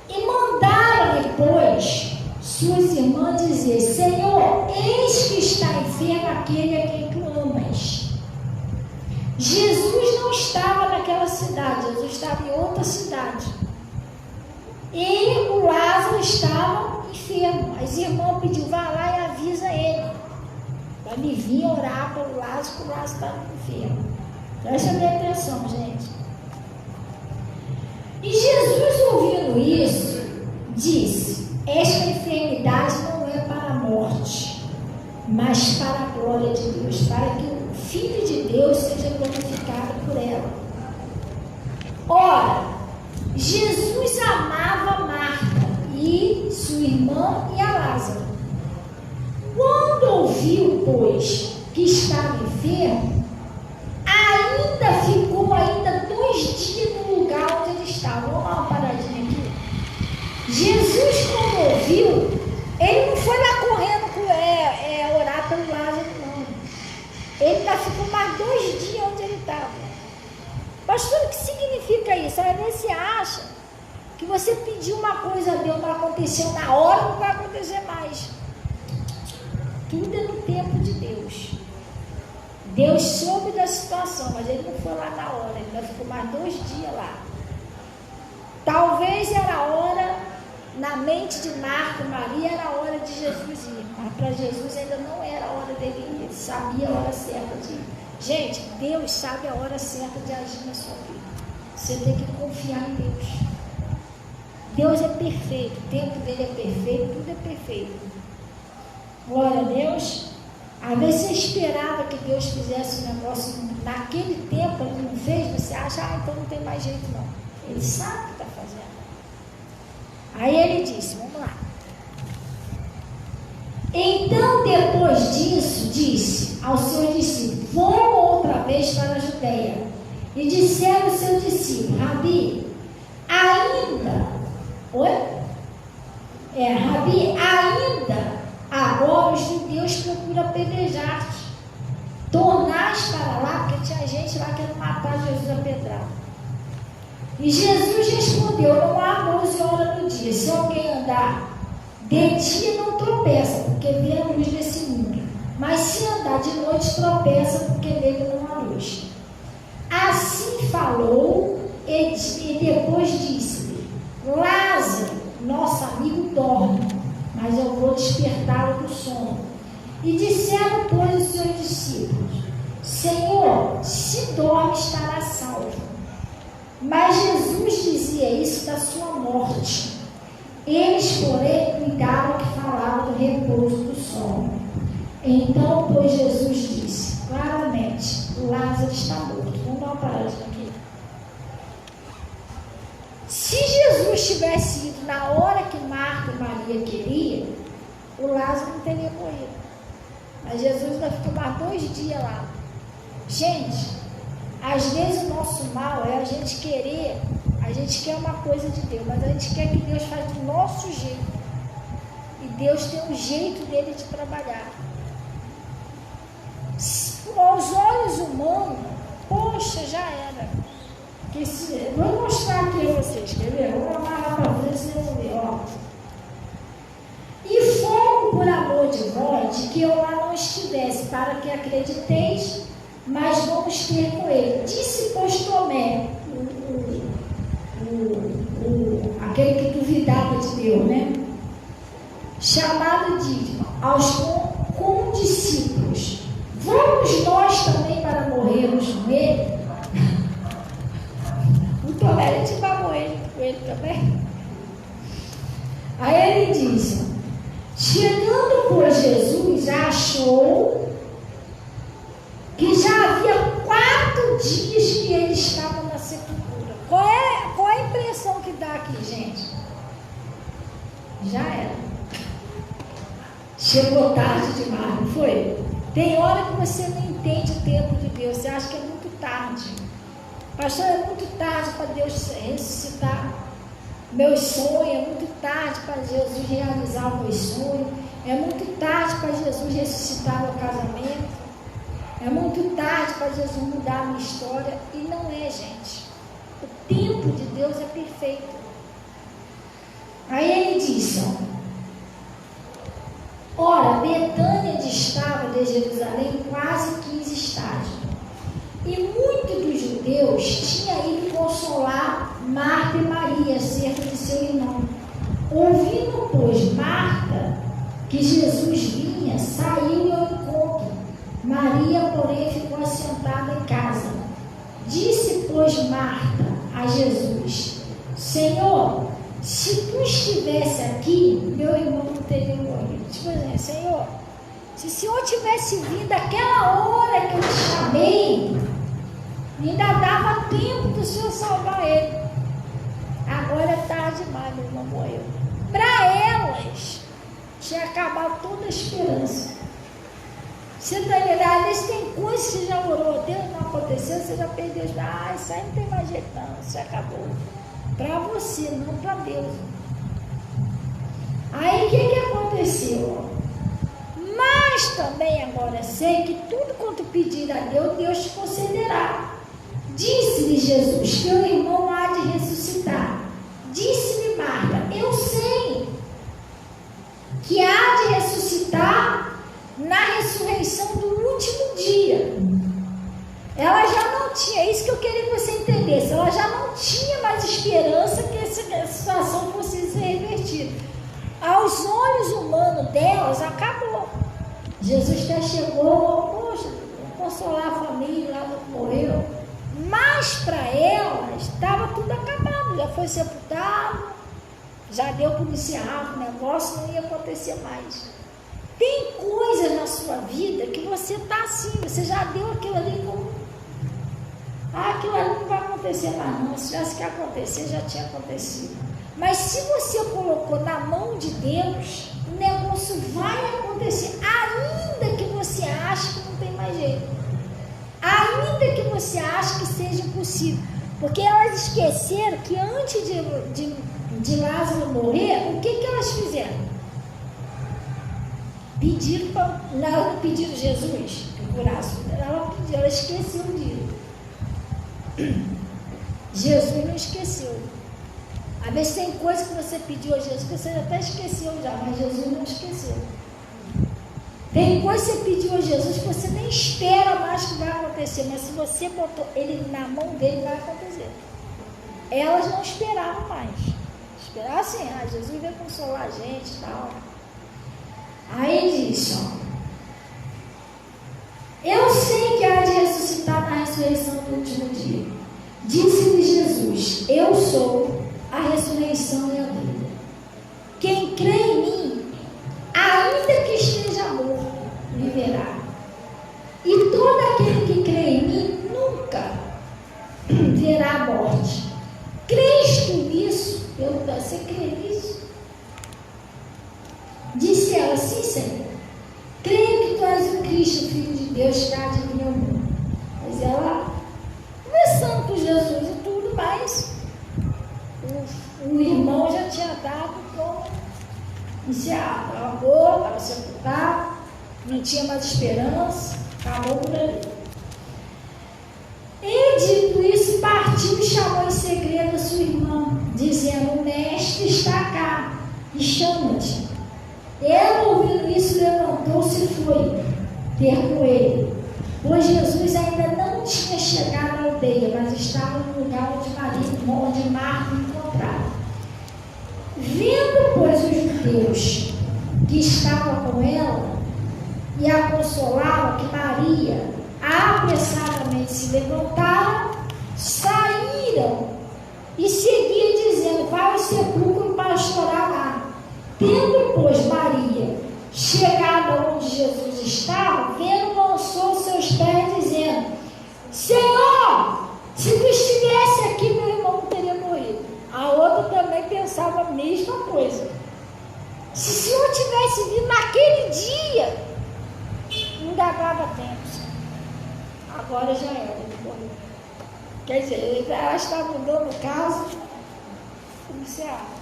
E mandaram depois suas irmãs dizer: Senhor, eis que está enfermo aquele a quem tu amas. Jesus não estava naquela cidade, Jesus estava em outra cidade. E o Lázaro estava enfermo. As irmãs pediu: vá lá e avisa ele, para me vir orar pelo Lázaro, que o Lázaro estava enfermo. Presta bem atenção, gente. E Jesus, ouvindo isso, disse: esta enfermidade não é para a morte, mas para a glória de Deus, para que o Filho de Deus seja glorificado por ela. Ora, Jesus amava Marta e sua irmã e a Lázaro. Quando ouviu, pois, que estava enfermo, ainda ficou 2 dias no lugar onde ele estava. Vamos dar uma paradinha aqui. Jesus, quando ouviu, ele não foi lá correndo orar pelo Lázaro, não. Ele ainda ficou mais 2 dias onde ele estava. Pastor, o que significa isso? Às vezes você acha que você pediu uma coisa a Deus, não aconteceu na hora, não vai acontecer mais. Tudo é no tempo de Deus. Deus soube da situação, mas ele não foi lá na hora, ele ainda ficou mais 2 dias lá. Talvez era a hora, na mente de Marta e Maria, era a hora de Jesus ir, mas para Jesus ainda não era a hora dele ir, ele sabia a hora certa de ir. Gente, Deus sabe a hora certa de agir na sua vida. Você tem que confiar em Deus. Deus é perfeito, o tempo dele é perfeito, tudo é perfeito. Glória a Deus. Às vezes você esperava que Deus fizesse um negócio naquele tempo, ele não fez, você acha, então não tem mais jeito não. Ele sabe o que está fazendo. Aí ele disse, vamos lá. Então, depois disso, disse aos seus discípulos: vão outra vez para a Judeia. E disseram aos seus discípulos: Rabi, ainda agora os judeus procuram apedrejar-te. Tornais para lá, porque tinha gente lá querendo matar Jesus a pedrada. E Jesus respondeu: não há 12 horas no dia. Se alguém andar de dia, não tropeça, porque vê a luz desse mundo. Mas se andar de noite, tropeça, porque nele não há luz. Assim falou, e depois disse-lhe: Lázaro, nosso amigo, dorme, mas eu vou despertá-lo do sono. E disseram, pois, os seus discípulos: Senhor, se dorme, estará salvo. Mas Jesus dizia isso da sua morte. Eles, porém, cuidaram que falava do repouso do sono. Então, pois, Jesus disse claramente: Lázaro está morto. Vamos dar uma paradinha aqui. Se Jesus tivesse ido na hora que Marta e Maria queriam, o Lázaro não teria morrido. Mas Jesus ainda ficou mais 2 dias lá. Gente, às vezes o nosso mal é a gente quer uma coisa de Deus, mas a gente quer que Deus faça do nosso jeito. E Deus tem um jeito dele de trabalhar. Aos olhos humanos, poxa, já era. Vou mostrar aqui a vocês, quer ver? Vou amarrar para vocês vão ver, ó. E fogo por amor de vós, de que eu lá não estivesse, para que acrediteis, mas vamos ter com ele. Disse, pois, Tomé, aquele que duvidava de Deus, né? Chamado Dídimo, aos condiscípulos: vamos nós também para morrermos com ele? O Tomé, a gente vai morrer junto com ele também. Aí ele diz: chegando, pois, Jesus achou que já havia 4 dias que ele estava na sepultura. Qual é a impressão que dá aqui, gente? Já era. Chegou tarde demais, não foi? Tem hora que você não entende o tempo de Deus, você acha que é muito tarde. Pastor, é muito tarde para Deus ressuscitar meus sonhos, é muito tarde para Jesus realizar o meu sonho, é muito tarde para Jesus ressuscitar meu casamento, é muito tarde para Jesus mudar a minha história. E não é, gente. O tempo de Deus é perfeito. Aí ele disse, ora, Betânia distava de Jerusalém quase 15 estádios. E muitos dos judeus tinham ido consolar Marta e Maria acerca de seu irmão. Ouvindo, pois, Marta que Jesus vinha, saiu ao encontro. Maria, porém, ficou assentada em casa. Disse, pois, Marta a Jesus: Senhor, se tu estivesse aqui, meu irmão não teria morrido. Tipo assim, Senhor, se o Senhor tivesse vindo aquela hora que eu te chamei, ainda dava tempo do Senhor salvar ele. Agora é tarde demais, meu irmão morreu. Para elas, tinha acabado toda a esperança. Você está ligado? Às vezes tem coisas que você já orou, Deus não aconteceu, você já perdeu. Isso aí não tem mais jeito não, isso acabou. Para você, não para Deus. Aí o que aconteceu? Mas também agora sei que tudo quanto pedir a Deus, Deus te concederá. Disse-lhe Jesus: teu irmão há de ressuscitar. Disse-lhe Marta: eu sei que há de ressuscitar na ressurreição do último dia. Ela já não tinha, isso que eu queria que você entendesse, ela já não tinha mais esperança que essa situação fosse ser revertida. Aos olhos humanos delas, acabou. Jesus até chegou, poxa, consolar a família, lá morreu. Mas para elas, estava tudo acabado, já foi sepultado, já deu para iniciar o negócio, não ia acontecer mais. Tem coisas na sua vida que você está assim, você já deu aquilo ali como... aquilo ali não vai acontecer mais não, se tivesse que acontecer, já tinha acontecido. Mas se você colocou na mão de Deus, o negócio vai acontecer, ainda que você ache que não tem mais jeito. Ainda que você ache que seja impossível. Porque elas esqueceram que antes de Lázaro morrer, o que elas fizeram? Não pediram Jesus que curasse. Ela esqueceu disso. Jesus não esqueceu. Às vezes tem coisa que você pediu a Jesus que você até esqueceu já, mas Jesus não esqueceu. Tem coisa que você pediu a Jesus que você nem espera mais que vai acontecer, mas se você botou ele na mão dele, vai acontecer. Elas não esperavam mais. Esperavam assim, Jesus veio consolar a gente e tal. Aí diz, eu sei que há de ressuscitar na ressurreição do último dia. Disse-lhe Jesus: eu sou a ressurreição e a vida. Quem crê em mim, ainda que esteja morto, viverá. E todo aquele que crê em mim nunca verá a morte. Crês tu nisso? Você crê nisso? Disse ela: sim, Senhor. Creio que tu és o Cristo, o Filho de Deus, que há de vir ao mundo. Mas ela, conversando com Jesus e tudo mais, o irmão já tinha dado como iniciado. Acabou, estava sepultado, não tinha mais esperança, acabou por ali. E dito isso, partiu e chamou em segredo a sua irmã, dizendo: o mestre está cá e chama-te. Ela, ouvindo isso, levantou-se e foi ter com ele, pois Jesus ainda não tinha chegado à aldeia, mas estava no lugar onde Marta o encontrava. Vendo, pois, os judeus que estavam com ela e a consolavam, que Maria apressadamente se levantaram, saíram e seguiam dizendo: vai ao sepulcro para chorar lá. Tendo, pois, Maria chegado onde Jesus estava, vendo, lançou os seus pés, dizendo: Senhor, se tu estivesse aqui, meu irmão não teria morrido. A outra também pensava a mesma coisa. Se o Senhor tivesse vindo naquele dia, ainda dava tempo. Agora já era, ele morreu. Quer dizer, ela está mudando o caso. Como você acha?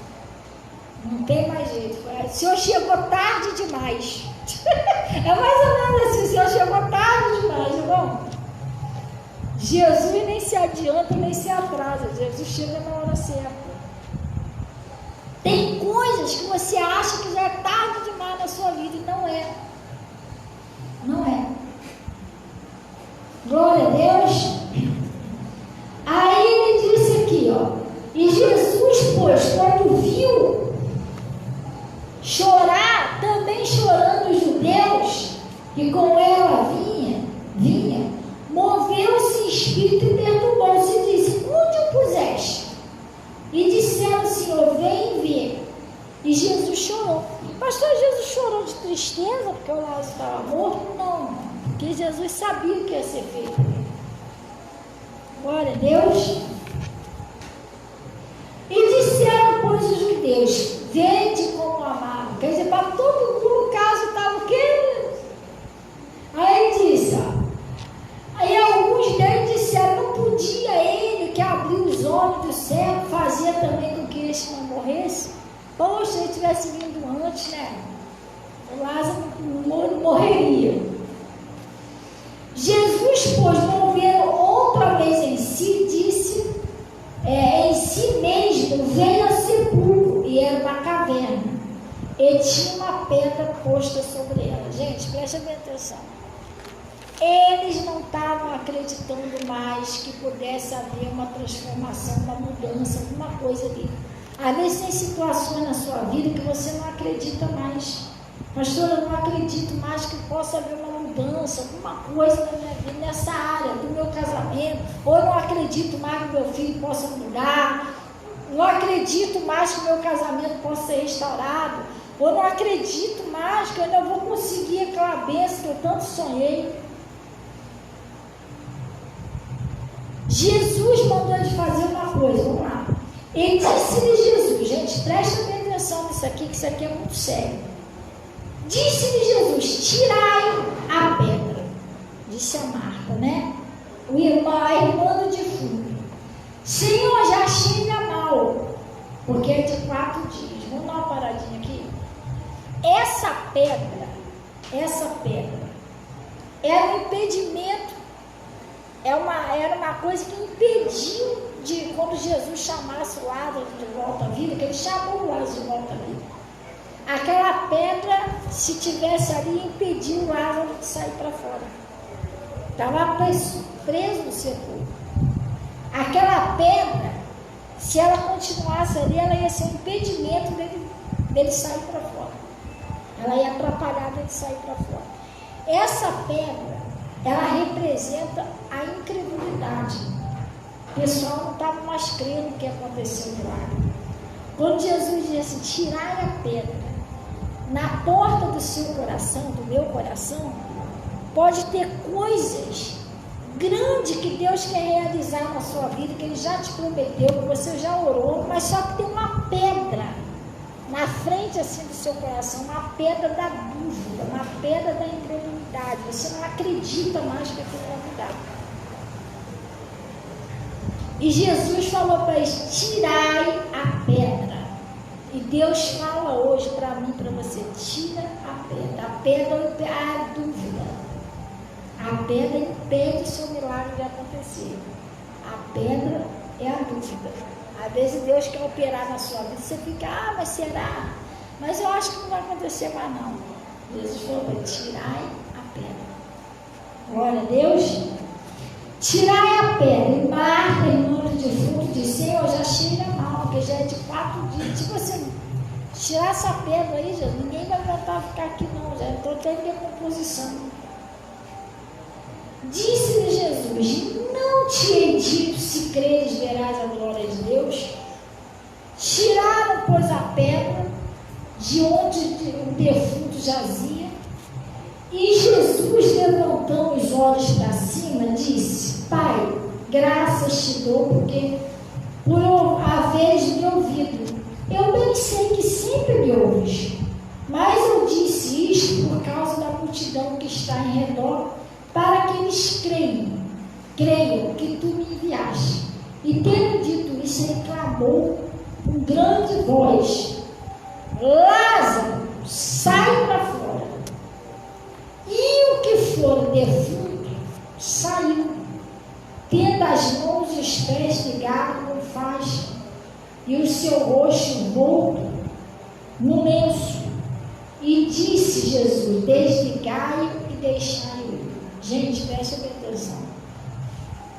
Não tem mais jeito. O senhor chegou tarde demais. É mais ou menos assim, o senhor chegou tarde demais, irmão. Jesus nem se adianta, nem se atrasa. Jesus chega na hora certa. Tem coisas que você acha que já é tarde demais na sua vida e não é. Não é. Glória a Deus. Aí ele disse aqui, ó. E Jesus, pois, quando viu chorar, também chorando os judeus, que com ela vinha, moveu-se em espírito e perturbou-se e disse: onde o puseste? E disseram: Senhor, vem ver. E Jesus chorou. Pastor, Jesus chorou de tristeza porque o Lázaro estava morto? Não, porque Jesus sabia o que ia ser feito. Glória a Deus. E disseram, pois, os judeus: vede como amavam. Quer dizer, para todo mundo o caso estava o quê? Aí ele disse, ó. Aí alguns deles disseram: não podia ele que abriu os olhos do cego fazia também com que este não morresse? Poxa, se ele tivesse vindo antes, né? O Lázaro morreria. Jesus, pois, movendo outra vez em si, disse, em si mesmo, veio ao sepulcro, e era uma caverna, e tinha uma pedra posta sobre ela. Gente, presta bem atenção. Eles não estavam acreditando mais que pudesse haver uma transformação, uma mudança, alguma coisa ali. Às vezes tem situações na sua vida que você não acredita mais. Pastor, eu não acredito mais que possa haver uma mudança, alguma coisa na minha vida, nessa área do meu casamento. Ou eu não acredito mais que meu filho possa mudar. Não acredito mais que o meu casamento possa ser restaurado. Ou não acredito mais que eu não vou conseguir aquela bênção que eu tanto sonhei. Jesus mandou ele fazer uma coisa, vamos lá. Ele disse-lhe Jesus, gente, presta bem atenção nisso aqui, que isso aqui é muito sério. Disse-lhe Jesus: tirai a pedra. Disse a Marta, né? A irmã do defunto: Senhor, já cheira mal, porque é de 4 dias. Vamos dar uma paradinha aqui. Essa pedra era um impedimento. Era uma coisa que impediu de, quando Jesus chamasse o Lázaro de volta à vida, que ele chamou o Lázaro de volta à vida. Aquela pedra, se tivesse ali, impediu o Lázaro de sair para fora. Estava preso no sepulcro. Aquela pedra, se ela continuasse ali, ela ia ser um impedimento dele sair para fora. Ela ia atrapalhar dele sair para fora. Essa pedra, ela representa a incredulidade. O pessoal não estava mais crendo no que aconteceu lá. Quando Jesus disse: tirai a pedra, na porta do seu coração, do meu coração, pode ter coisas grandes que Deus quer realizar na sua vida, que Ele já te prometeu, que você já orou, mas só que tem uma pedra na frente assim do seu coração, uma pedra da dúvida, uma pedra da incredulidade. Você não acredita mais que aquilo vai mudar. E Jesus falou para eles: tirai a pedra. E Deus fala hoje para mim, para você: tira a pedra. A pedra é a dúvida. A pedra impede o seu milagre de acontecer. A pedra é a dúvida. Às vezes Deus quer operar na sua vida, você fica: mas será? Mas eu acho que não vai acontecer mais não. Jesus falou: tirai a pedra. Glória a Deus. Tirai a pedra. E Marta, irmã do defunto, disse: Senhor, já cheira mal, porque já é de 4 dias. Tipo assim, tirar essa pedra aí, Jesus, ninguém vai aguentar ficar aqui não, já estou até em decomposição. Disse-lhe Jesus: não te hei dito, se creres verás a glória de Deus? Tiraram, pois, a pedra de onde o defunto jazia, e Jesus, levantando os olhos para cima, disse: Pai, graças te dou, porque por haveres me ouvido. Eu bem sei que sempre me ouves, mas eu disse isto por causa da multidão que está em redor, para que eles creiam. creio que tu me enviaste. E tendo dito isso, ele clamou com grande voz: Lázaro, sai para fora. E o que for defunto saiu, tendo as mãos e os pés ligados com faixa, e o seu rosto envolto no lenço. E disse Jesus: desligai-o e deixai-o ir. Gente, preste atenção.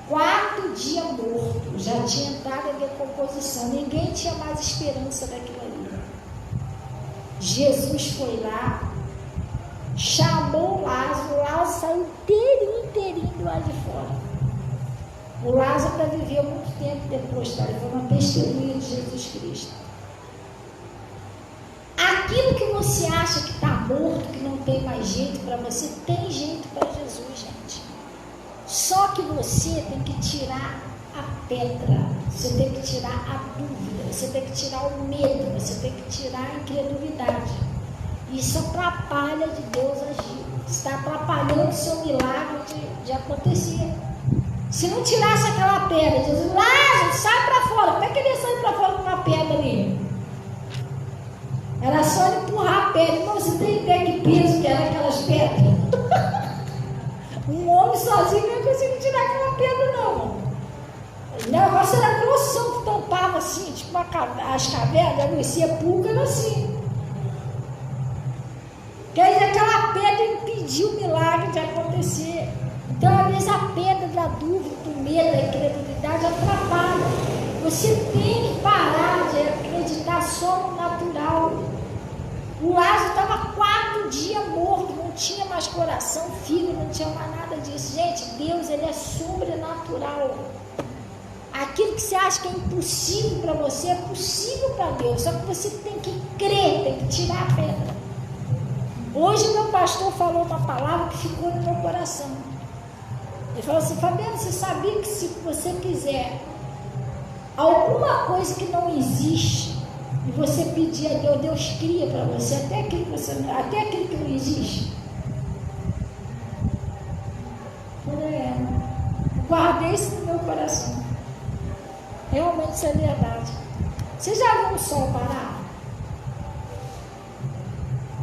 4 dias morto, já tinha entrado em decomposição, ninguém tinha mais esperança daquilo ali. Jesus foi lá, chamou o Lázaro saiu inteirinho do lado de fora. O Lázaro viveu muito tempo depois, tá? Ele foi uma testemunha de Jesus Cristo. Aquilo que você acha que está morto, que não tem mais jeito para você, tem jeito para Jesus, gente. Só que você tem que tirar a pedra, você tem que tirar a dúvida, você tem que tirar o medo, você tem que tirar a incredulidade. Isso atrapalha de Deus agir, está atrapalhando o seu milagre de acontecer. Se não tirasse aquela pedra, Jesus, Lázaro, sai para fora. Como é que ele ia sair para fora com uma pedra ali? Era só ele empurrar a pedra. Irmão, você tem ideia que peso que era aquelas pedras? Um homem sozinho não ia conseguir tirar aquela pedra, não. O negócio era grossão, que tampava assim, tipo as cavernas, a Lucia Pulga era assim. Quer dizer, aquela pedra impediu o milagre de acontecer. Então, às vezes, a pedra da dúvida, do medo, da incredulidade atrapalha. Você tem que parar de acreditar só no natural. O Lázaro estava 4 dias morto, não tinha mais coração, fígado, não tinha mais nada disso. Gente, Deus, ele é sobrenatural. Aquilo que você acha que é impossível para você, é possível para Deus. Só que você tem que crer, tem que tirar a pedra. Hoje, meu pastor falou uma palavra que ficou no meu coração. Ele falou assim: Fabiana, você sabia que se você quiser alguma coisa que não existe e você pedir a Deus, Deus cria para você até aquilo que não existe? Guardei isso no meu coração. Realmente isso é verdade. Você já viu o sol parar?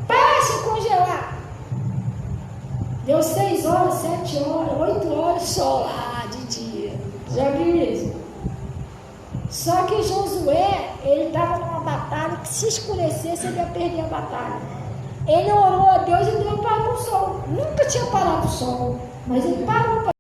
Para se congelar. Deu 6 horas, 7 horas, 8 horas sol lá de dia. Já viu isso? Só que Josué, ele estava numa batalha que se escurecesse ele ia perder a batalha. Ele orou a Deus e Deus parou o sol. Nunca tinha parado o sol, mas ele parou.